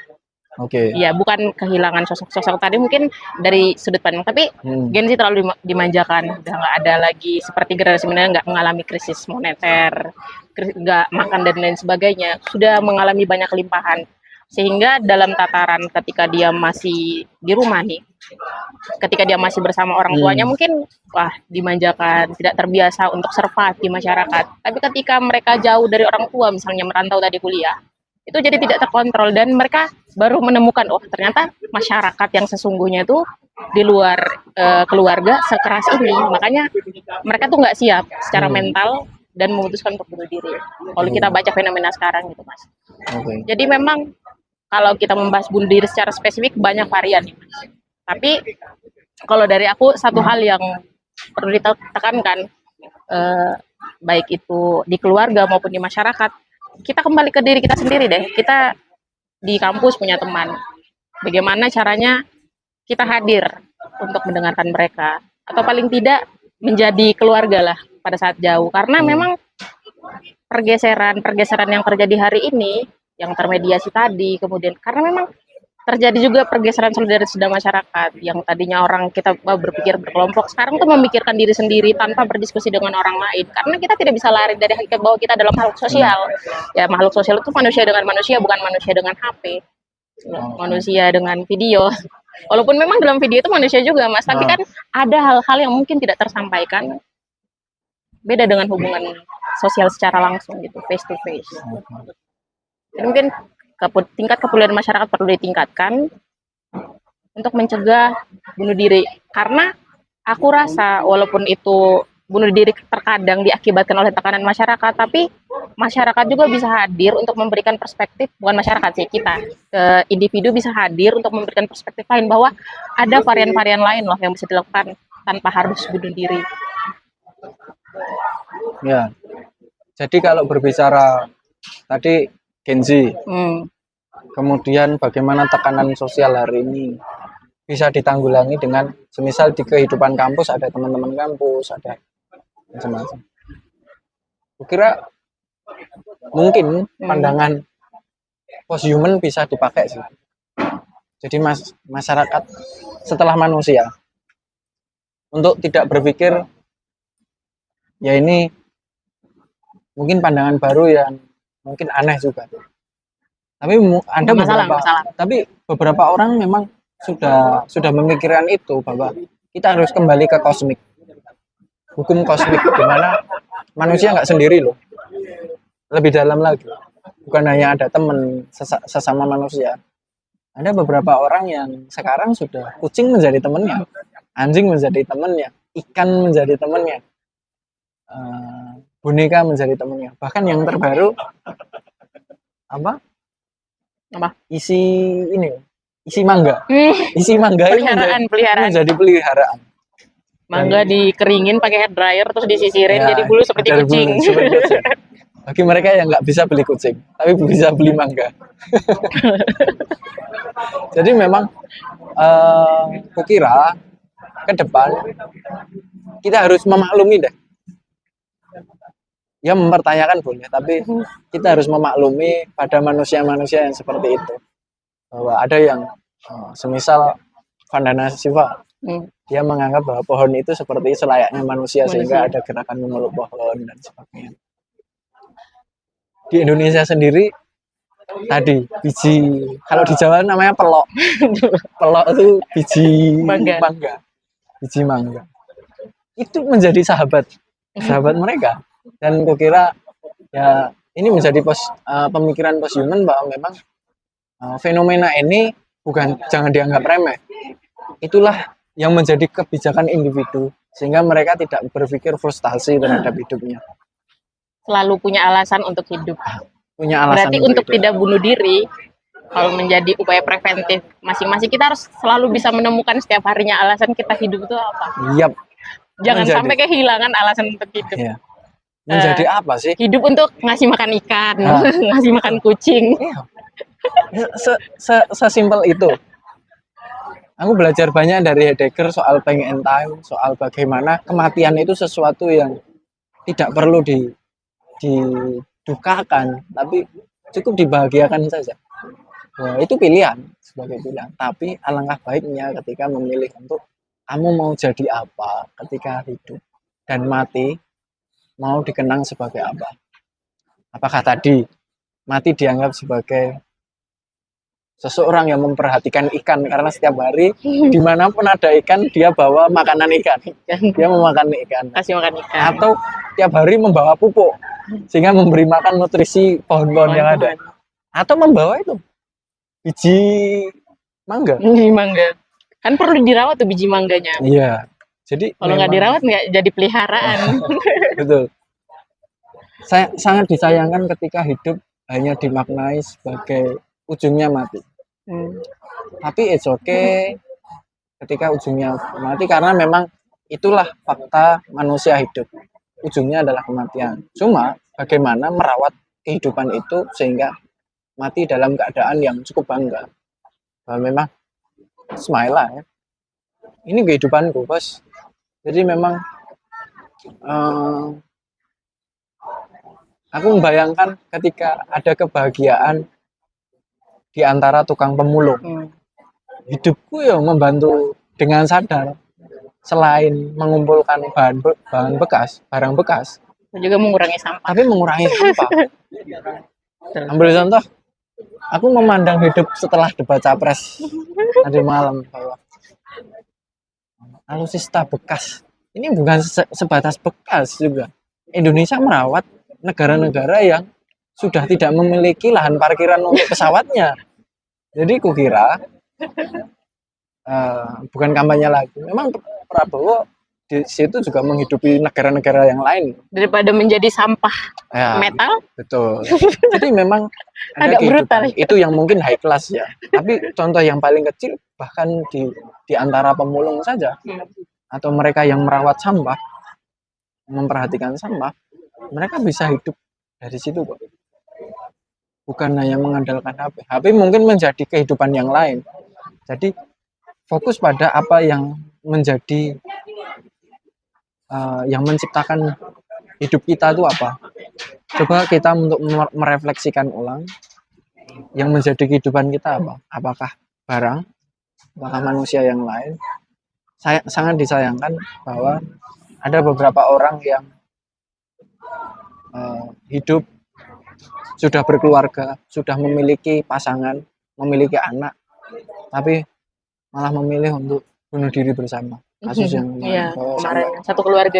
Ya, bukan kehilangan sosok-sosok tadi mungkin dari sudut pandang, tapi Gen Z terlalu dimanjakan, udah nggak ada lagi seperti generasi milenial, nggak mengalami krisis moneter, nggak makan dan lain sebagainya, sudah mengalami banyak limpahan. Sehingga dalam tataran ketika dia masih di rumah nih, ketika dia masih bersama orang tuanya mungkin dimanjakan, tidak terbiasa untuk survive di masyarakat. Tapi ketika mereka jauh dari orang tua, misalnya merantau tadi kuliah, itu jadi tidak terkontrol dan mereka baru menemukan ternyata masyarakat yang sesungguhnya itu di luar keluarga sekeras ini. Makanya mereka tuh nggak siap secara mental dan memutuskan untuk bunuh diri. Kalau kita baca fenomena sekarang gitu Mas. Jadi memang kalau kita membahas bunuh diri secara spesifik banyak varian nih Mas. Tapi kalau dari aku satu hal yang perlu ditekankan, baik itu di keluarga maupun di masyarakat, kita kembali ke diri kita sendiri deh. Kita di kampus punya teman, bagaimana caranya kita hadir untuk mendengarkan mereka, atau paling tidak menjadi keluarga lah pada saat jauh. Karena memang pergeseran yang terjadi hari ini, yang termediasi tadi, kemudian karena memang terjadi juga pergeseran solidaritas dalam masyarakat, yang tadinya orang kita berpikir berkelompok, sekarang tuh memikirkan diri sendiri tanpa berdiskusi dengan orang lain, karena kita tidak bisa lari dari hakikat bahwa kita adalah makhluk sosial. Ya, makhluk sosial itu manusia dengan manusia, bukan manusia dengan HP, manusia dengan video. Walaupun memang dalam video itu manusia juga Mas, tapi kan ada hal-hal yang mungkin tidak tersampaikan, beda dengan hubungan sosial secara langsung gitu, face to face. Jadi mungkin tingkat kepedulian masyarakat perlu ditingkatkan untuk mencegah bunuh diri, karena aku rasa walaupun itu bunuh diri terkadang diakibatkan oleh tekanan masyarakat, tapi masyarakat juga bisa hadir untuk memberikan perspektif, bukan masyarakat sih, kita individu bisa hadir untuk memberikan perspektif lain bahwa ada varian-varian lain loh yang bisa dilakukan tanpa harus bunuh diri. Ya, jadi kalau berbicara tadi Gen Z, kemudian bagaimana tekanan sosial hari ini bisa ditanggulangi dengan semisal di kehidupan kampus ada teman-teman kampus, ada macam-macam. Kukira mungkin pandangan posthuman bisa dipakai sih. Jadi masyarakat setelah manusia untuk tidak berpikir ya ini mungkin pandangan baru yang mungkin aneh juga. Tapi beberapa orang memang sudah memikirkan itu, bahwa kita harus kembali ke kosmik, hukum kosmik, di mana manusia nggak sendiri loh, lebih dalam lagi, bukan hanya ada teman sesama manusia, ada beberapa orang yang sekarang sudah kucing menjadi temannya, anjing menjadi temannya, ikan menjadi temannya, boneka menjadi temannya, bahkan yang terbaru isi mangga menjadi peliharaan. Mangga dikeringin pakai hair dryer terus disisirin jadi bulu seperti kucing. Bagi mereka yang nggak bisa beli kucing tapi bisa beli mangga. Jadi memang kukira ke depan kita harus memaklumi deh. Ya, mempertanyakan boleh, tapi kita harus memaklumi pada manusia-manusia yang seperti itu, bahwa ada yang semisal Vandana Shiva, dia menganggap bahwa pohon itu seperti selayaknya manusia, sehingga ada gerakan memeluk pohon dan sebagainya. Di Indonesia sendiri tadi biji, kalau di Jawa namanya pelok. Pelok itu biji Mangga. biji mangga. Itu menjadi sahabat mereka. Dan kukira ya ini menjadi pemikiran posthuman bahwa memang fenomena ini jangan dianggap remeh. Itulah yang menjadi kebijakan individu sehingga mereka tidak berpikir frustasi terhadap hidupnya. Selalu punya alasan untuk hidup. Punya alasan Berarti untuk tidak bunuh diri, kalau menjadi upaya preventif masing-masing, kita harus selalu bisa menemukan setiap harinya alasan kita hidup itu apa. Yap. Jangan sampai kehilangan alasan untuk hidup. Iya. Menjadi apa sih? Hidup untuk ngasih makan ikan, ngasih makan kucing. Iya. Sesimpel itu. Aku belajar banyak dari Heidegger soal Pain and Time, soal bagaimana kematian itu sesuatu yang tidak perlu didukakan, tapi cukup dibahagiakan saja. Nah, itu pilihan, sebagai pilihan. Tapi alangkah baiknya ketika memilih untuk kamu mau jadi apa ketika hidup dan mati, mau dikenang sebagai apa. Apakah tadi mati dianggap sebagai seseorang yang memperhatikan ikan, karena setiap hari dimanapun ada ikan dia bawa makanan ikan, dia memakan ikan, kasih makan ikan, atau tiap hari membawa pupuk sehingga memberi makan nutrisi pohon-pohon yang ada, atau membawa itu biji mangga. Kan perlu dirawat tuh biji mangganya. Iya, jadi kalau nggak dirawat nggak jadi peliharaan. Betul. Saya sangat disayangkan ketika hidup hanya dimaknai sebagai ujungnya mati. Tapi it's okay ketika ujungnya mati, karena memang itulah fakta manusia hidup. Ujungnya adalah kematian. Cuma bagaimana merawat kehidupan itu sehingga mati dalam keadaan yang cukup bangga. Bahwa memang smile lah ya. Ini kehidupanku, bos. Jadi memang aku membayangkan ketika ada kebahagiaan di antara tukang pemulung. Hidupku ya membantu dengan sadar, selain mengumpulkan barang bekas, juga mengurangi sampah. Tapi mengurangi sampah. Ambil contoh, aku memandang hidup setelah debat capres tadi malam bahwa alutsista bekas ini bukan sebatas bekas juga. Indonesia merawat negara-negara yang sudah tidak memiliki lahan parkiran untuk pesawatnya. Jadi kukira bukan kampanye lagi. Memang Prabowo di situ juga menghidupi negara-negara yang lain. Daripada menjadi sampah metal. Betul. Jadi memang ada agak brutal. Itu yang mungkin high class ya. Tapi contoh yang paling kecil bahkan di antara pemulung saja. Atau mereka yang merawat sampah, memperhatikan sampah, mereka bisa hidup dari situ kok. Bukan hanya mengandalkan HP. HP mungkin menjadi kehidupan yang lain. Jadi fokus pada apa yang menjadi yang menciptakan hidup kita itu apa. Coba kita untuk merefleksikan ulang yang menjadi kehidupan kita apa. Apakah barang, apakah manusia yang lain. Saya sangat disayangkan bahwa ada beberapa orang yang hidup sudah berkeluarga, sudah memiliki pasangan, memiliki anak, tapi malah memilih untuk bunuh diri bersama. Kasus yang kemarin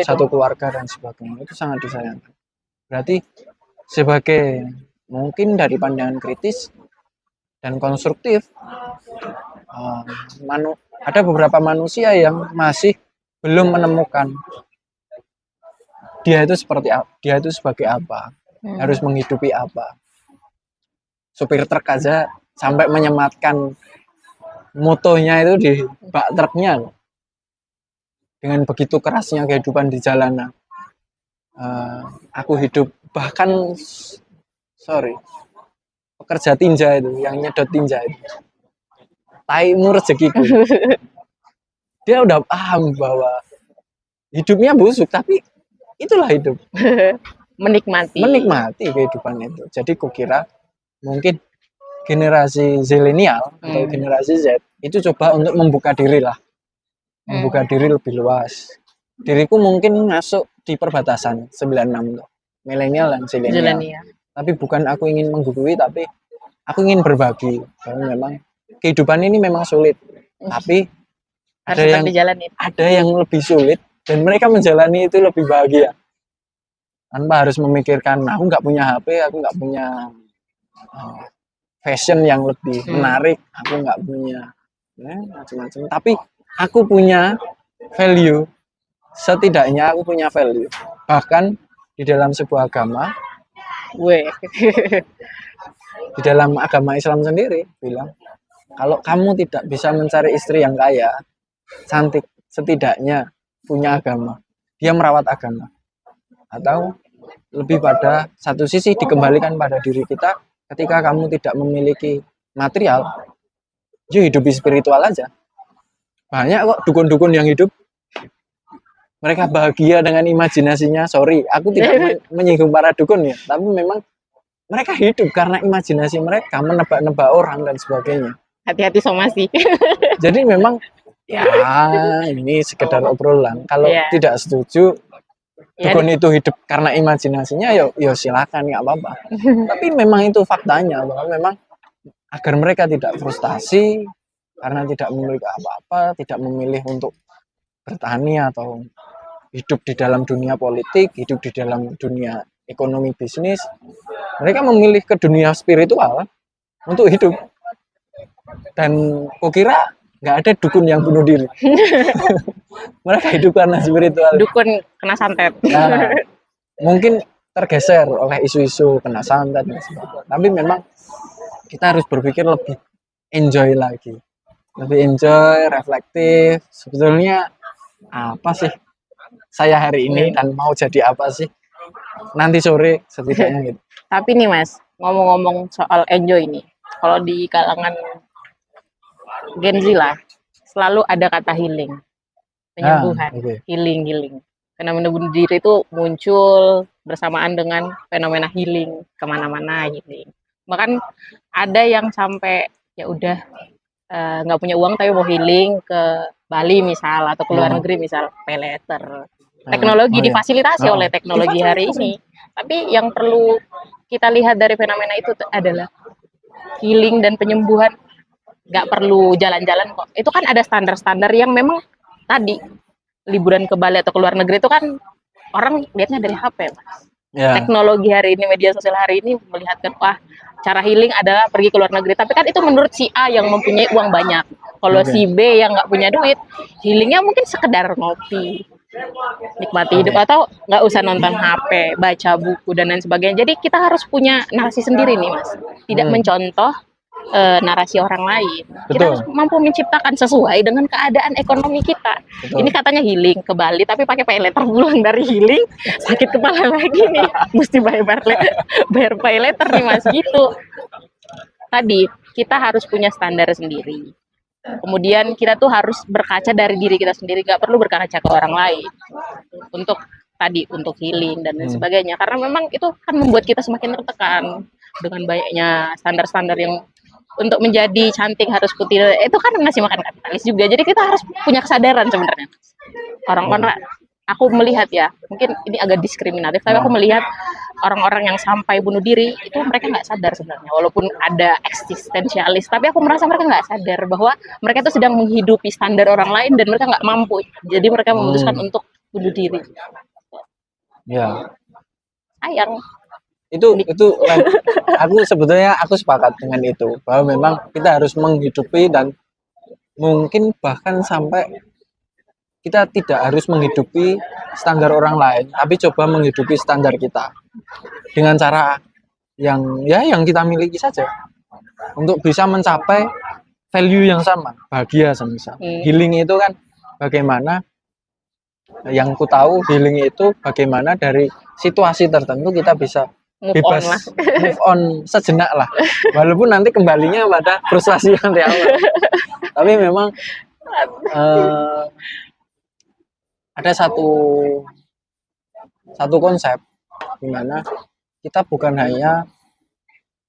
satu keluarga dan sebagainya, itu sangat disayangkan. Berarti sebagai mungkin dari pandangan kritis dan konstruktif, ada beberapa manusia yang masih belum menemukan dia itu seperti apa, dia itu sebagai apa, harus menghidupi apa. Supir truk aja sampai menyematkan motonya itu di bak truknya. Dengan begitu kerasnya kehidupan di jalanan. Aku hidup, bahkan pekerja tinja itu, yang nyedot tinja itu. Taimu rezekiku. Dia udah paham bahwa hidupnya busuk, tapi itulah hidup. Menikmati kehidupan itu. Jadi kukira mungkin generasi zilenial atau generasi Z itu coba untuk membuka diri lah. Membuka diri lebih luas. Diriku mungkin masuk di perbatasan 96 tuh. Milenial dan zilenial. Tapi bukan aku ingin menggurui, tapi aku ingin berbagi. Karena memang kehidupan ini memang sulit, tapi Harus ada tetap yang dijalanin. ada yang lebih sulit dan mereka menjalani itu lebih bahagia tanpa harus memikirkan aku nggak punya HP, aku nggak punya uh, fashion yang lebih menarik, aku nggak punya macam-macam, tapi aku punya value. Setidaknya aku punya value. Bahkan di dalam sebuah agama, Gue. di dalam agama Islam sendiri bilang, kalau kamu tidak bisa mencari istri yang kaya, cantik, setidaknya punya agama. Dia merawat agama. Atau lebih pada satu sisi dikembalikan pada diri kita, ketika kamu tidak memiliki material, ya hidup spiritual aja. Banyak kok dukun-dukun yang hidup mereka bahagia dengan imajinasinya. Sorry, aku tidak menyinggung para dukun ya, tapi memang mereka hidup karena imajinasi mereka, menebak-nebak orang dan sebagainya. Hati-hati somasi. Jadi memang ya ini sekedar obrolan. Kalau Iya. tidak setuju Ya, dukun itu hidup karena imajinasinya, yo silakan, nggak apa-apa. Tapi memang itu faktanya, bahwa memang agar mereka tidak frustasi karena tidak memiliki apa-apa, tidak memilih untuk bertani atau hidup di dalam dunia politik, hidup di dalam dunia ekonomi bisnis, mereka memilih ke dunia spiritual untuk hidup. Dan kukira nggak ada dukun yang bunuh diri. Mereka hidup karena spiritual. dukun kena santet. Nah, mungkin tergeser oleh isu-isu kena santet dan sebagainya. Tapi memang kita harus berpikir lebih enjoy lagi. Lebih enjoy, reflektif. Sebetulnya apa sih saya hari ini dan mau jadi apa sih nanti sore setidaknya gitu. Tapi nih Mas, ngomong-ngomong soal enjoy nih, kalau di kalangan Gen Z lah, selalu ada kata healing, penyembuhan, oke. healing. Fenomena bunuh diri itu muncul bersamaan dengan fenomena healing kemana-mana healing. Bahkan ada yang sampai ya udah nggak punya uang tapi mau healing ke Bali misal atau ke luar negeri misal, pay letter. Teknologi difasilitasi oleh teknologi hari ini. Tapi yang perlu kita lihat dari fenomena itu adalah healing dan penyembuhan nggak perlu jalan-jalan kok. Itu kan ada standar-standar yang memang tadi liburan ke Bali atau ke luar negeri itu kan orang lihatnya dari HP, Mas. Ya, Teknologi hari ini, media sosial hari ini melihatkan wah cara healing adalah pergi ke luar negeri. Tapi kan itu menurut si A yang mempunyai uang banyak. Kalau Oke. si B yang nggak punya duit, healingnya mungkin sekedar ngopi, nikmati hidup, atau nggak usah nonton HP, baca buku dan lain sebagainya. Jadi kita harus punya narasi sendiri nih, Mas. Tidak mencontoh narasi orang lain. Kita Betul. harus mampu menciptakan sesuai dengan keadaan ekonomi kita. Betul. Ini katanya healing ke Bali, tapi pakai pay letter, pulang dari healing sakit kepala lagi nih, mesti bayar pay letter nih Mas, gitu. Tadi kita harus punya standar sendiri. Kemudian kita tuh harus berkaca dari diri kita sendiri, nggak perlu berkaca ke orang lain untuk tadi untuk healing dan lain sebagainya. Karena memang itu kan membuat kita semakin tertekan dengan banyaknya standar-standar yang untuk menjadi cantik harus putih, itu kan ngasih makan kapitalis juga. Jadi kita harus punya kesadaran sebenarnya. Orang-orang, aku melihat ya, mungkin ini agak diskriminatif, tapi aku melihat orang-orang yang sampai bunuh diri itu mereka nggak sadar sebenarnya, walaupun ada eksistensialis, tapi aku merasa mereka nggak sadar bahwa mereka itu sedang menghidupi standar orang lain dan mereka nggak mampu, jadi mereka memutuskan untuk bunuh diri. Ya, Sayang. itu aku sebetulnya aku sepakat dengan itu, bahwa memang kita harus menghidupi dan mungkin bahkan sampai kita tidak harus menghidupi standar orang lain, tapi coba menghidupi standar kita dengan cara yang kita miliki saja untuk bisa mencapai value yang sama, bahagia semisal. Healing itu kan bagaimana, yang ku tahu healing itu bagaimana dari situasi tertentu kita bisa bebas move on sejenak lah, walaupun nanti kembalinya pada frustasi yang di awal. Tapi memang ada satu konsep di mana kita bukan hanya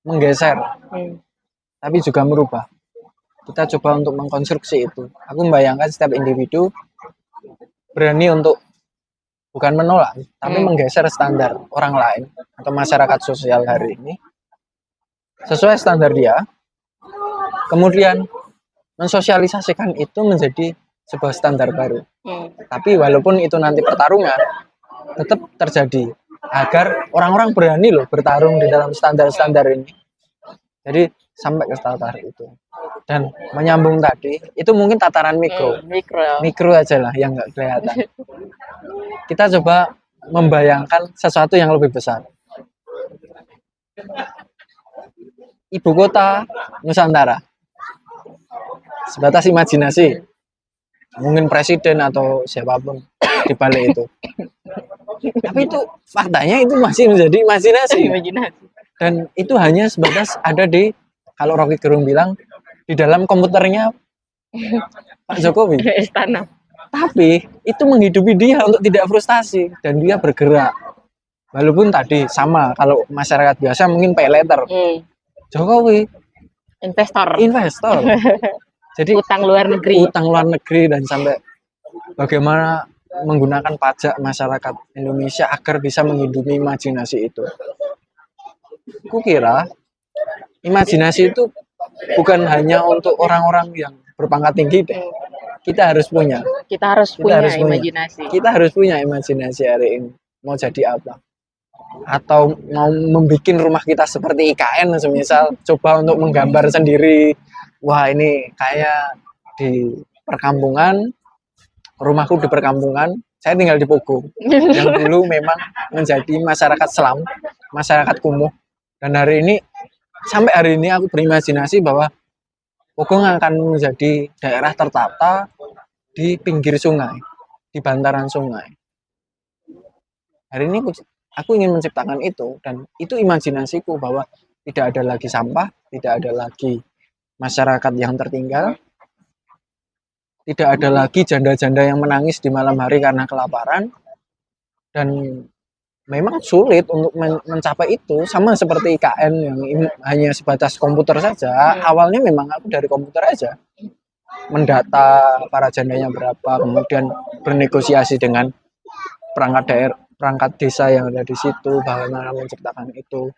menggeser, tapi juga merubah. Kita coba untuk mengkonstruksi itu. Aku membayangkan setiap individu berani untuk bukan menolak, tapi menggeser standar orang lain atau masyarakat sosial hari ini sesuai standar dia, kemudian mensosialisasikan itu menjadi sebuah standar baru. Tapi walaupun itu nanti pertarungan, tetap terjadi agar orang-orang berani loh bertarung di dalam standar-standar ini. Jadi sampai ke standar itu. Dan menyambung tadi, itu mungkin tataran mikro. Mikro. Mikro aja lah yang nggak kelihatan. Kita coba membayangkan sesuatu yang lebih besar. Ibu kota Nusantara. Sebatas imajinasi. Mungkin presiden atau siapapun di balik itu. Tapi itu faktanya itu masih menjadi imajinasi. Dan itu hanya sebatas ada di, kalau Rocky Gerung bilang, di dalam komputernya Pak Jokowi. Istana. Tapi itu menghidupi dia untuk tidak frustasi dan dia bergerak. Walaupun tadi sama, kalau masyarakat biasa mungkin pay letter. Jokowi Investor. Jadi Utang luar negeri dan sampai bagaimana menggunakan pajak masyarakat Indonesia agar bisa menghidupi imajinasi itu. Aku kira imajinasi itu bukan hanya untuk orang-orang yang berpangkat tinggi deh. Kita harus punya imajinasi. Kita harus punya imajinasi hari ini. Mau jadi apa? Atau mau membuat rumah kita seperti IKN semisal, coba untuk menggambar sendiri. Wah, ini kayak di perkampungan, rumahku di perkampungan, saya tinggal di Pogo. Yang dulu memang menjadi masyarakat selam, masyarakat kumuh. Dan sampai hari ini aku berimajinasi bahwa Pogo akan menjadi daerah tertata di pinggir sungai, di bantaran sungai. Hari ini aku ingin menciptakan itu, dan itu imajinasiku bahwa tidak ada lagi sampah, tidak ada lagi masyarakat yang tertinggal, tidak ada lagi janda-janda yang menangis di malam hari karena kelaparan. Dan memang sulit untuk mencapai itu, sama seperti IKN yang hanya sebatas komputer saja. Awalnya memang aku dari komputer aja, mendata para jandanya berapa, kemudian bernegosiasi dengan perangkat desa yang ada di situ, bagaimana menciptakan itu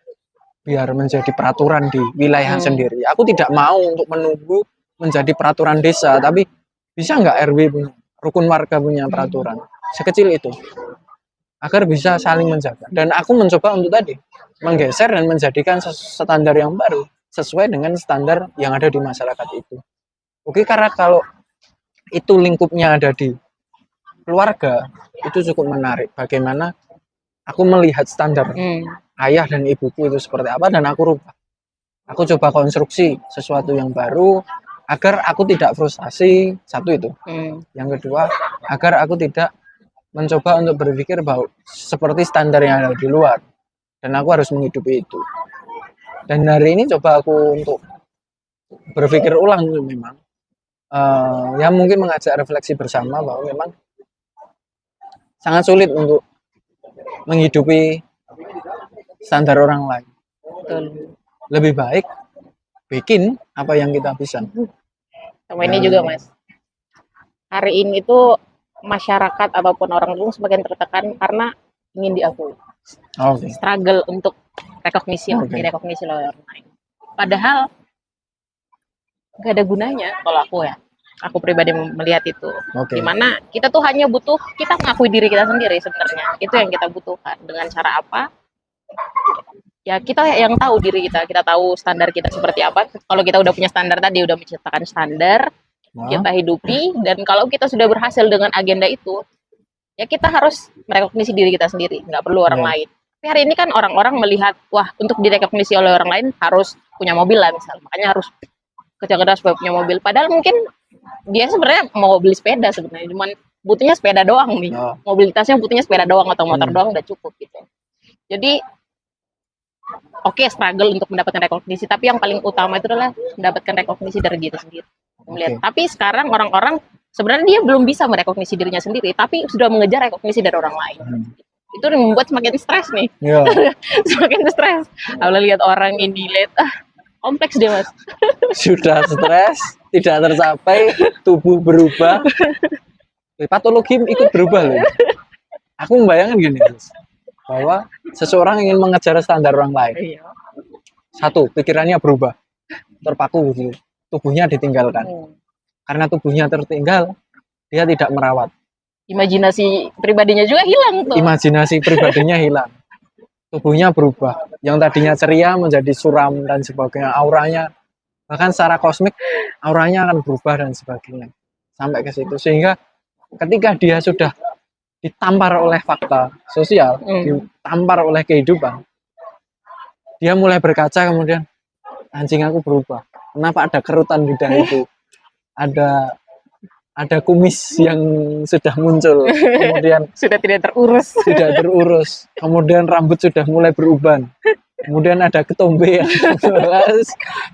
biar menjadi peraturan di wilayah sendiri. Aku tidak mau untuk menunggu menjadi peraturan desa, tapi bisa nggak RW punya, rukun warga punya peraturan sekecil itu, agar bisa saling menjaga. Dan aku mencoba untuk tadi menggeser dan menjadikan standar yang baru sesuai dengan standar yang ada di masyarakat itu. Oke, karena kalau itu lingkupnya ada di keluarga, itu cukup menarik. Bagaimana aku melihat standar ayah dan ibuku itu seperti apa, dan aku rubah. Aku coba konstruksi sesuatu yang baru agar aku tidak frustasi. Satu itu. Yang kedua, agar aku tidak mencoba untuk berpikir bahwa seperti standar yang ada di luar, dan aku harus menghidupi itu. Dan hari ini coba aku untuk berpikir ulang memang, yang mungkin mengajak refleksi bersama bahwa memang sangat sulit untuk menghidupi standar orang lain. Lebih baik bikin apa yang kita bisa. Sama ini juga, Mas. Hari ini tuh masyarakat ataupun orang umum semakin tertekan karena ingin diakui. Struggle untuk direkognisi oleh orang lain. Padahal gak ada gunanya kalau aku ya. Aku pribadi melihat itu. Dimana kita tuh hanya butuh kita mengakui diri kita sendiri sebenarnya. Itu yang kita butuhkan. Dengan cara apa? Ya kita yang tahu diri kita. Kita tahu standar kita seperti apa. Kalau kita udah punya standar tadi, udah menciptakan standar, kita hidupi. Dan kalau kita sudah berhasil dengan agenda itu, ya kita harus merekognisi diri kita sendiri. Nggak perlu orang lain. Tapi hari ini kan orang-orang melihat, wah untuk direkognisi oleh orang lain harus punya mobil lah misalnya. Makanya harus kerja-kerja supaya punya mobil. Padahal mungkin dia sebenarnya mau beli sepeda sebenarnya, cuman butuhnya sepeda doang nih. Mobilitasnya butuhnya sepeda doang atau motor doang udah cukup gitu. Jadi struggle untuk mendapatkan rekognisi, tapi yang paling utama itu adalah mendapatkan rekognisi dari diri sendiri. Tapi sekarang orang-orang sebenarnya dia belum bisa merekognisi dirinya sendiri, tapi sudah mengejar rekognisi dari orang lain. Itu membuat semakin stres nih. Semakin stres. Kalau lihat orang ini kompleks dia, Mas. Sudah stres, tidak tercapai, tubuh berubah, patologi ikut berubah loh. Aku membayangkan gini, bahwa seseorang ingin mengejar standar orang lain. Satu, pikirannya berubah, terpaku gitu. Tubuhnya ditinggalkan. Karena tubuhnya tertinggal, dia tidak merawat. Imajinasi pribadinya juga hilang tuh. Imajinasi pribadinya hilang. Tubuhnya berubah. Yang tadinya ceria menjadi suram dan sebagainya. Auranya, bahkan secara kosmik, auranya akan berubah dan sebagainya. Sampai ke situ. Sehingga ketika dia sudah ditampar oleh fakta sosial, ditampar oleh kehidupan, dia mulai berkaca kemudian, anjing aku berubah. Kenapa ada kerutan di dahiku? Ada kumis yang sudah muncul, kemudian Sudah tidak terurus. tidak terurus, kemudian rambut sudah mulai beruban, kemudian ada ketombe yang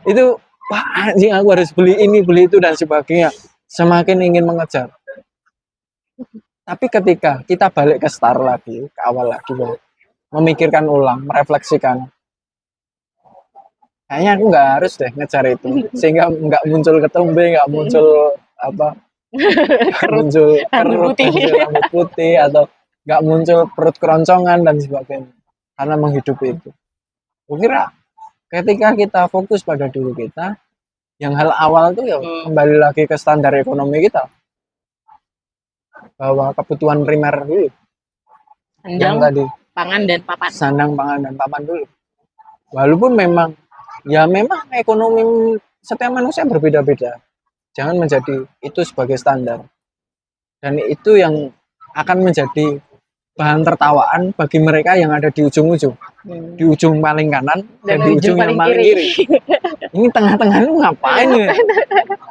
itu, wah anjing aku harus beli ini, beli itu dan sebagainya. Semakin ingin mengejar. Tapi ketika kita balik ke start lagi, ke awal lagi, memikirkan ulang, merefleksikan, kayaknya aku nggak harus deh ngejar itu, sehingga nggak muncul ketombe, nggak muncul apa, nggak muncul kerut, rambut putih, atau nggak muncul perut keroncongan dan sebagainya, karena menghidupi itu. Kukira ketika kita fokus pada diri kita, yang hal awal tuh ya kembali lagi ke standar ekonomi kita, bahwa kebutuhan primer dulu, yang tadi pangan dan papan. sandang, pangan, dan papan dulu. Walaupun memang ekonomi setiap manusia berbeda-beda, jangan menjadi itu sebagai standar, dan itu yang akan menjadi bahan tertawaan bagi mereka yang ada di ujung-ujung, di ujung paling kanan dan di ujung yang paling kiri. Ini tengah-tengah lu ngapain ya?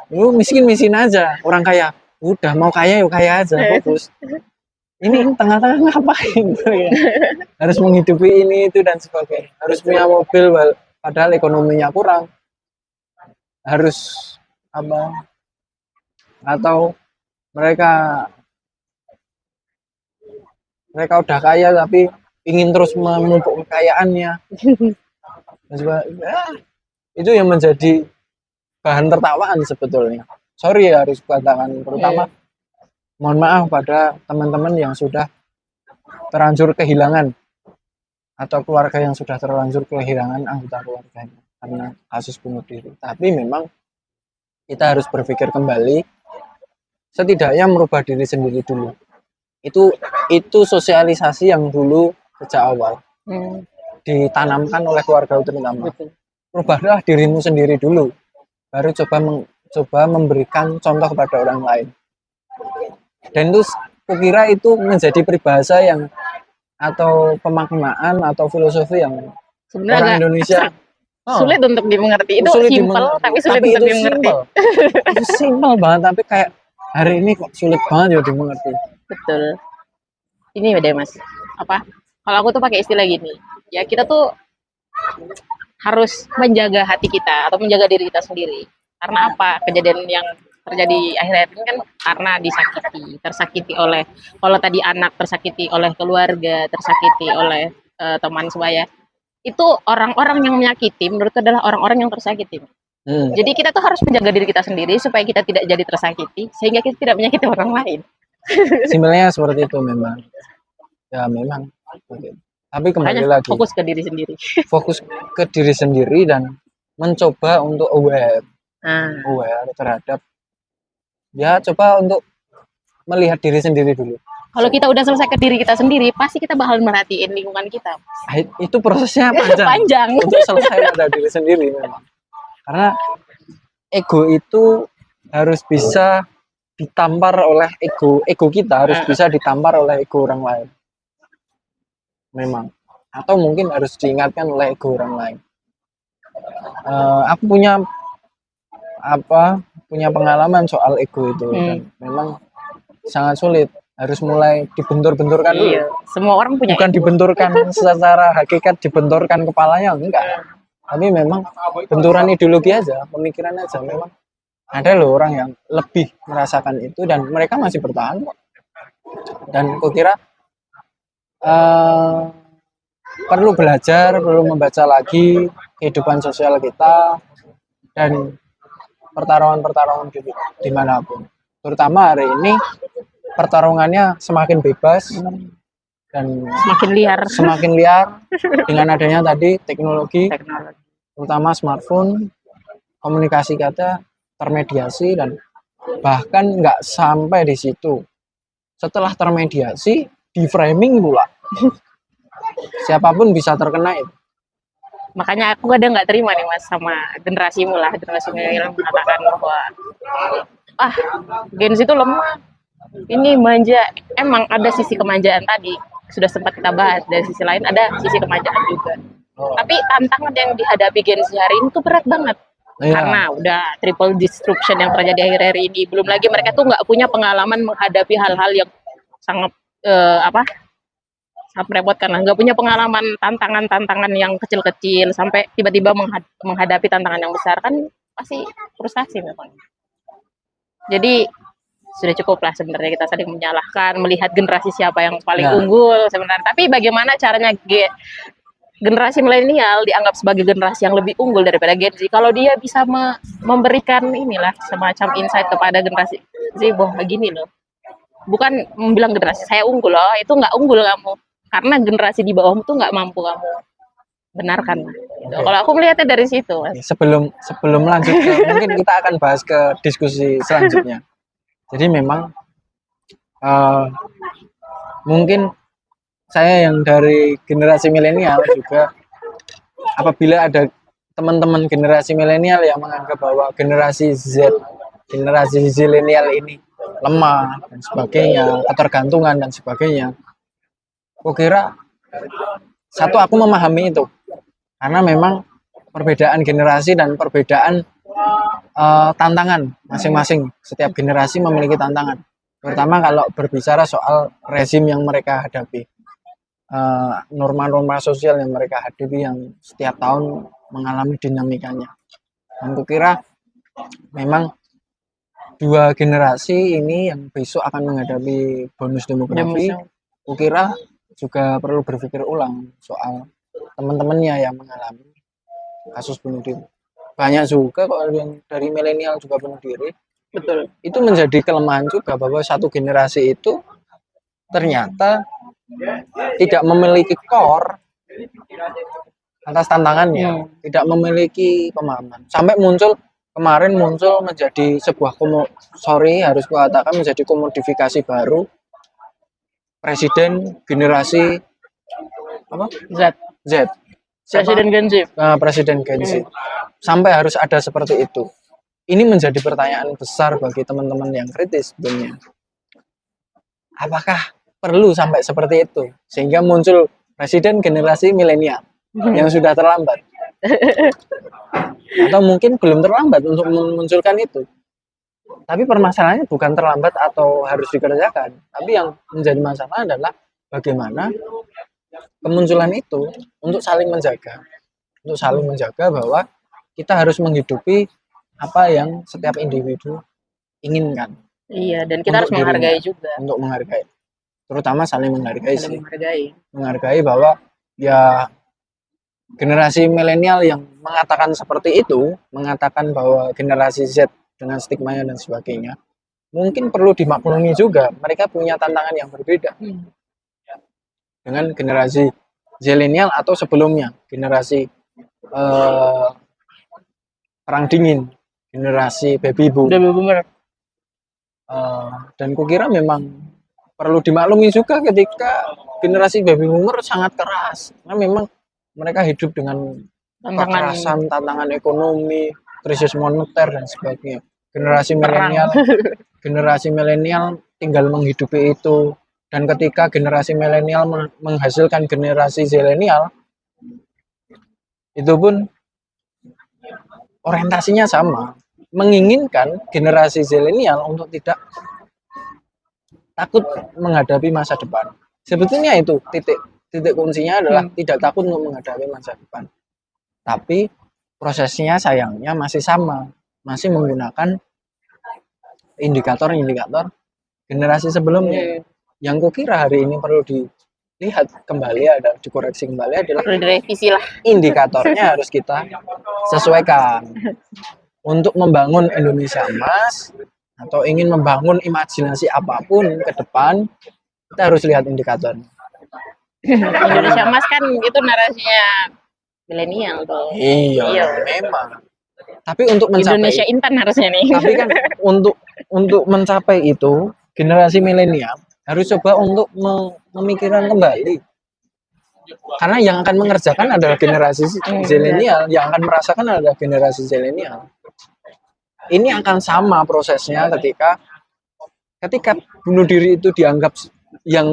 Lu miskin-miskin aja, orang kaya udah mau kaya yuk kaya aja, fokus. Ini tengah-tengah ngapain? Harus menghidupi ini itu dan sebagainya, harus punya mobil padahal ekonominya kurang, harus apa, atau mereka udah kaya tapi ingin terus menumpuk kekayaannya. Itu yang menjadi bahan tertawaan sebetulnya. Sorry ya harus katakan, terutama mohon maaf pada teman-teman yang sudah terlanjur kehilangan, atau keluarga yang sudah terlanjur kehilangan anggota keluarganya karena kasus bunuh diri. Tapi memang kita harus berpikir kembali, setidaknya merubah diri sendiri dulu. Itu sosialisasi yang dulu sejak awal ditanamkan oleh keluarga terutama. Rubahlah dirimu sendiri dulu, baru coba memberikan contoh kepada orang lain. Dan itu kukira itu menjadi peribahasa yang, atau pemaknaan atau filosofi yang sebenarnya orang Indonesia sulit untuk dimengerti. Itu simpel tapi sulit untuk dimengerti. Itu simpel banget, tapi kayak hari ini kok sulit banget ya dimengerti. Betul. Ini deh Mas, apa? Kalau aku tuh pakai istilah gini, ya kita tuh harus menjaga hati kita atau menjaga diri kita sendiri. Karena apa? Kejadian yang terjadi akhir-akhir ini kan karena tersakiti oleh, kalau tadi anak tersakiti oleh keluarga, tersakiti oleh teman sebaya. Itu orang-orang yang menyakiti menurutku adalah orang-orang yang tersakiti. Jadi kita tuh harus menjaga diri kita sendiri supaya kita tidak jadi tersakiti, sehingga kita tidak menyakiti orang lain. Simpelnya seperti itu memang. Ya memang. Tapi kembali lagi, fokus ke diri sendiri. Fokus ke diri sendiri dan mencoba untuk aware terhadap, ya coba untuk melihat diri sendiri dulu. Kalau kita udah selesai ke diri kita sendiri, pasti kita bakal merhatiin lingkungan kita. Itu prosesnya panjang. Untuk selesai pada diri sendiri memang. Karena ego itu harus bisa ditampar oleh ego kita harus bisa ditampar oleh ego orang lain. Memang. Atau mungkin harus diingatkan oleh ego orang lain. Aku punya pengalaman soal ego itu, dan memang sangat sulit. Harus mulai dibentur-benturkan dulu. Semua orang punya bukan ego. Dibenturkan secara hakikat, dibenturkan kepalanya, enggak. Tapi memang benturan ideologi aja, pemikiran aja. Memang ada loh orang yang lebih merasakan itu dan mereka masih bertahan kok. Dan aku kira perlu belajar, perlu membaca lagi kehidupan sosial kita dan pertarungan-pertarungan dimanapun. Terutama hari ini pertarungannya semakin bebas dan semakin liar dengan adanya tadi teknologi. terutama smartphone, komunikasi kata termediasi, dan bahkan nggak sampai di situ. Setelah termediasi, di framing pula. Siapapun bisa terkena itu. Makanya aku kadang nggak terima nih Mas sama generasimu lah, generasi milenial mengatakan bahwa Gen Z itu lemah, ini manja. Emang ada sisi kemanjaan tadi, sudah sempat kita bahas. Dari sisi lain ada sisi kemanjaan juga. Tapi tantangan yang dihadapi Gen Z hari ini tuh berat banget. Iya. Karena udah triple disruption yang terjadi akhir-akhir ini. Belum lagi mereka tuh nggak punya pengalaman menghadapi hal-hal yang sangat sangat merepotkan lah. Nggak punya pengalaman tantangan-tantangan yang kecil-kecil sampai tiba-tiba menghadapi tantangan yang besar, kan pasti frustasi memang. Jadi sudah cukup lah sebenarnya kita saling menyalahkan, melihat generasi siapa yang paling Ya. unggul sebenarnya. Tapi bagaimana caranya generasi milenial dianggap sebagai generasi yang lebih unggul daripada Gen Z kalau dia bisa memberikan inilah semacam insight kepada generasi Z bahwa begini loh. Bukan bilang generasi saya unggul loh, itu nggak unggul kamu. Karena generasi di bawahmu tuh nggak mampu kamu benarkan. Gitu. Kalau aku melihatnya dari situ, Mas. Sebelum lanjut ke, mungkin kita akan bahas ke diskusi selanjutnya. Jadi memang mungkin saya yang dari generasi milenial juga, apabila ada teman-teman generasi milenial yang menganggap bahwa generasi zilenial ini lemah dan sebagainya, ketergantungan dan sebagainya, aku kira satu, aku memahami itu karena memang perbedaan generasi dan perbedaan tantangan masing-masing. Setiap generasi memiliki tantangan, terutama kalau berbicara soal rezim yang mereka hadapi, norma-norma sosial yang mereka hadapi yang setiap tahun mengalami dinamikanya. Dan kukira memang dua generasi ini yang besok akan menghadapi bonus demografi, kukira juga perlu berpikir ulang soal teman-temannya yang mengalami kasus bunuh diri. Banyak juga kok yang dari milenial juga bunuh diri. Betul. Itu menjadi kelemahan juga, bahwa satu generasi itu ternyata tidak memiliki core atas tantangannya, tidak memiliki pemahaman. Sampai kemarin muncul menjadi sebuah harus kukatakan menjadi komodifikasi baru, presiden generasi apa? Z. Presiden Gen Z. Presiden Gen Z. Sampai harus ada seperti itu. Ini menjadi pertanyaan besar bagi teman-teman yang kritis sebenarnya. Apakah perlu sampai seperti itu sehingga muncul presiden generasi milenial yang sudah terlambat? Atau mungkin belum terlambat untuk memunculkan itu. Tapi permasalahannya bukan terlambat atau harus dikerjakan, tapi yang menjadi masalah adalah bagaimana kemunculan itu untuk saling menjaga bahwa kita harus menghidupi apa yang setiap individu inginkan. Iya, dan kita harus menghargai juga. Untuk menghargai, terutama saling menghargai sih. Menghargai Bahwa ya generasi milenial yang mengatakan seperti itu, mengatakan bahwa generasi Z dengan stigmanya dan sebagainya, mungkin perlu dimaklumi juga. Mereka punya tantangan yang berbeda dengan generasi zilenial atau sebelumnya, generasi perang dingin, generasi baby boomer. Dan kukira memang perlu dimaklumi juga ketika generasi baby boomer sangat keras, karena memang mereka hidup dengan kekerasan, tantangan ekonomi, krisis moneter dan sebagainya. Generasi milenial tinggal menghidupi itu, dan ketika generasi milenial menghasilkan generasi zilenial, itu pun orientasinya sama, menginginkan generasi zilenial untuk tidak takut menghadapi masa depan. Sebetulnya itu titik kuncinya adalah tidak takut untuk menghadapi masa depan. Tapi prosesnya sayangnya masih sama, masih menggunakan indikator-indikator generasi sebelumnya. Yang kukira hari ini perlu dilihat kembali, ada dikoreksi kembali adalah direvisi lah. Indikatornya harus kita sesuaikan. Untuk membangun Indonesia emas atau ingin membangun imajinasi apapun ke depan, kita harus lihat indikatornya. Indonesia emas kan itu narasinya milenial tuh. Iya, Iya. memang. Tapi untuk mencapai Indonesia Intan harusnya nih. tapi kan untuk mencapai itu generasi milenial harus coba untuk memikirkan kembali. Karena yang akan mengerjakan adalah generasi zilenial, yang akan merasakan adalah generasi zilenial. Ini akan sama prosesnya ketika bunuh diri itu dianggap yang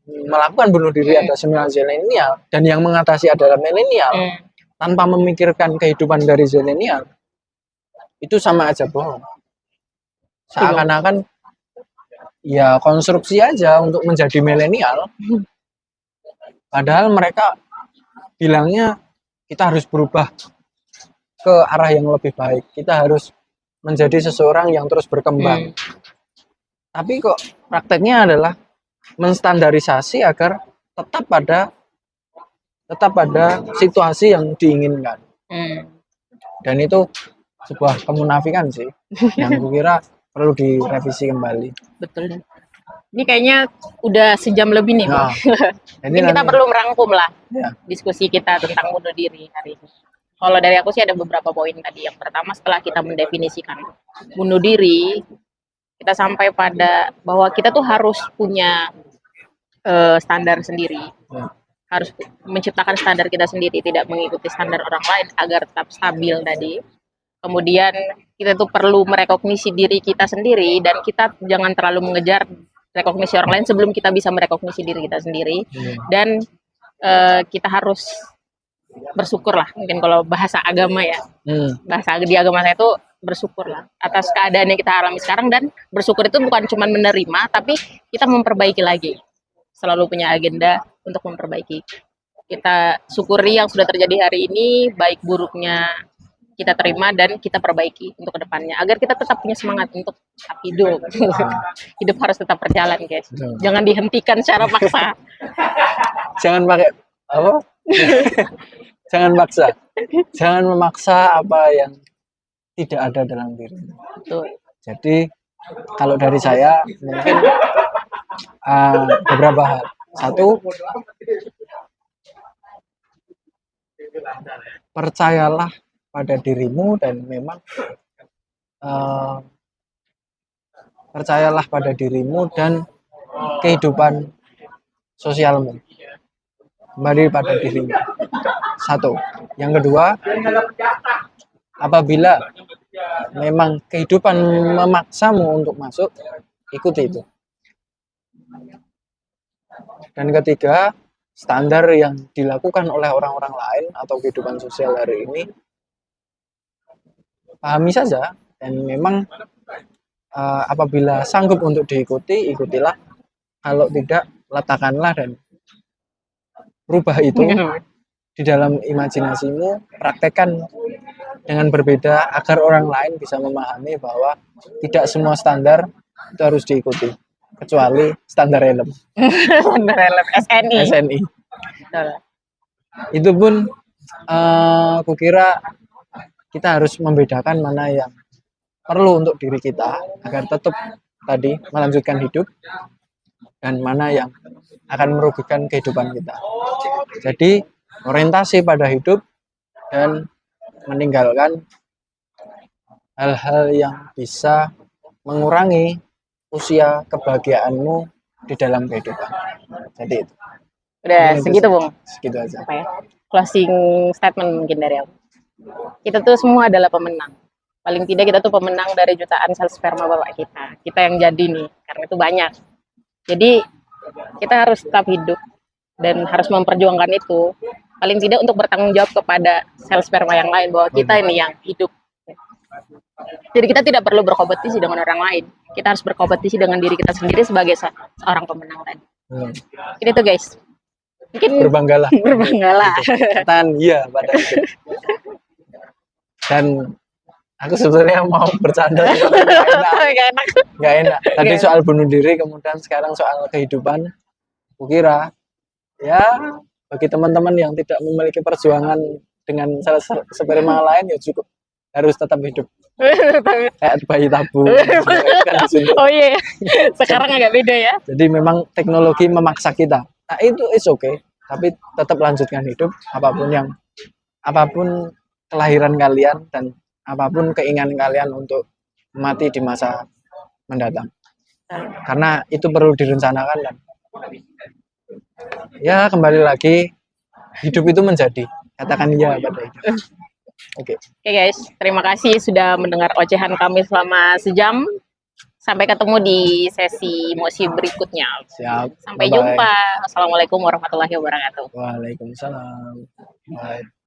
melakukan bunuh diri adalah sembilan zilenial dan yang mengatasi adalah milenial tanpa memikirkan kehidupan dari zilenial, itu sama aja bohong. Seakan-akan ya konstruksi aja untuk menjadi milenial. Padahal mereka bilangnya kita harus berubah ke arah yang lebih baik. Kita harus menjadi seseorang yang terus berkembang. Tapi kok prakteknya adalah menstandarisasi agar tetap pada situasi yang diinginkan. Dan itu sebuah kemunafikan sih, yang kukira perlu direvisi kembali. Betul. Ini kayaknya udah sejam lebih nih. Nah, Mungkin kita perlu merangkum lah ya. diskusi kita tentang bunuh diri hari ini. Kalau dari aku sih ada beberapa poin tadi. Yang pertama, setelah kita mendefinisikan bunuh diri, kita sampai pada bahwa kita tuh harus punya standar sendiri. Harus menciptakan standar kita sendiri, tidak mengikuti standar orang lain agar tetap stabil tadi. Kemudian kita tuh perlu merekognisi diri kita sendiri dan kita jangan terlalu mengejar rekognisi orang lain sebelum kita bisa merekognisi diri kita sendiri. Dan kita harus bersyukur lah, mungkin kalau bahasa agama ya, bahasa di agama saya itu bersyukur lah atas keadaan yang kita alami sekarang, dan bersyukur itu bukan cuma menerima, tapi kita memperbaiki lagi, selalu punya agenda untuk memperbaiki. Kita syukuri yang sudah terjadi hari ini, baik buruknya kita terima dan kita perbaiki untuk kedepannya, agar kita tetap punya semangat untuk tetap hidup. Hidup harus tetap berjalan, guys. Jangan dihentikan secara paksa. Jangan pakai apa? Jangan memaksa apa yang tidak ada dalam diri. Betul. Jadi kalau dari saya mungkin beberapa hal. Satu, percayalah pada dirimu dan memang percayalah pada dirimu dan kehidupan sosialmu. Kembali pada dirimu. Satu. Yang kedua, apabila memang kehidupan memaksamu untuk masuk, ikuti itu. Dan ketiga, standar yang dilakukan oleh orang-orang lain atau kehidupan sosial hari ini, pahami saja, dan memang apabila sanggup untuk diikuti, ikutilah. Kalau tidak, letakkanlah dan rubah itu di dalam imajinasimu, praktekkan dengan berbeda agar orang lain bisa memahami bahwa tidak semua standar itu harus diikuti, kecuali standar helm. Standar helm SNI. Itu pun kukira kita harus membedakan mana yang perlu untuk diri kita agar tetap tadi melanjutkan hidup, dan mana yang akan merugikan kehidupan kita. Jadi orientasi pada hidup dan meninggalkan hal-hal yang bisa mengurangi usia kebahagiaanmu di dalam kehidupan. Jadi itu. Udah segitu, Bung. Segitu aja. Apa ya? Closing statement mungkin dari aku. Kita tuh semua adalah pemenang. Paling tidak kita tuh pemenang dari jutaan sel sperma bapak kita. Kita yang jadi nih, karena itu banyak. Jadi kita harus tetap hidup dan harus memperjuangkan itu. Paling tidak untuk bertanggung jawab kepada sel sperma yang lain bahwa kita ini yang hidup. Jadi kita tidak perlu berkompetisi dengan orang lain. Kita harus berkompetisi dengan diri kita sendiri sebagai seorang pemenang tadi. Ini tuh guys. Mungkin berbanggalah. Berbanggalah. Katakan iya pada itu. Dan aku sebenarnya mau bercanda, nggak enak. Tadi soal bunuh diri, kemudian sekarang soal kehidupan. Kukira ya bagi teman-teman yang tidak memiliki perjuangan dengan sperma lain ya cukup harus tetap hidup. Kayak bayi tabung. Oh iya, sekarang agak beda ya. Jadi memang teknologi memaksa kita. Nah itu is okay, tapi tetap lanjutkan hidup apapun yang apapun kelahiran kalian dan apapun keinginan kalian untuk mati di masa mendatang. Karena itu perlu direncanakan dan ya kembali lagi hidup itu menjadi. Katakan iya pada hidup. Oke. Oke guys, terima kasih sudah mendengar ocehan kami selama sejam. Sampai ketemu di sesi mosi berikutnya. Siap. Sampai Bye-bye. jumpa. Assalamualaikum warahmatullahi wabarakatuh. Waalaikumsalam. Bye.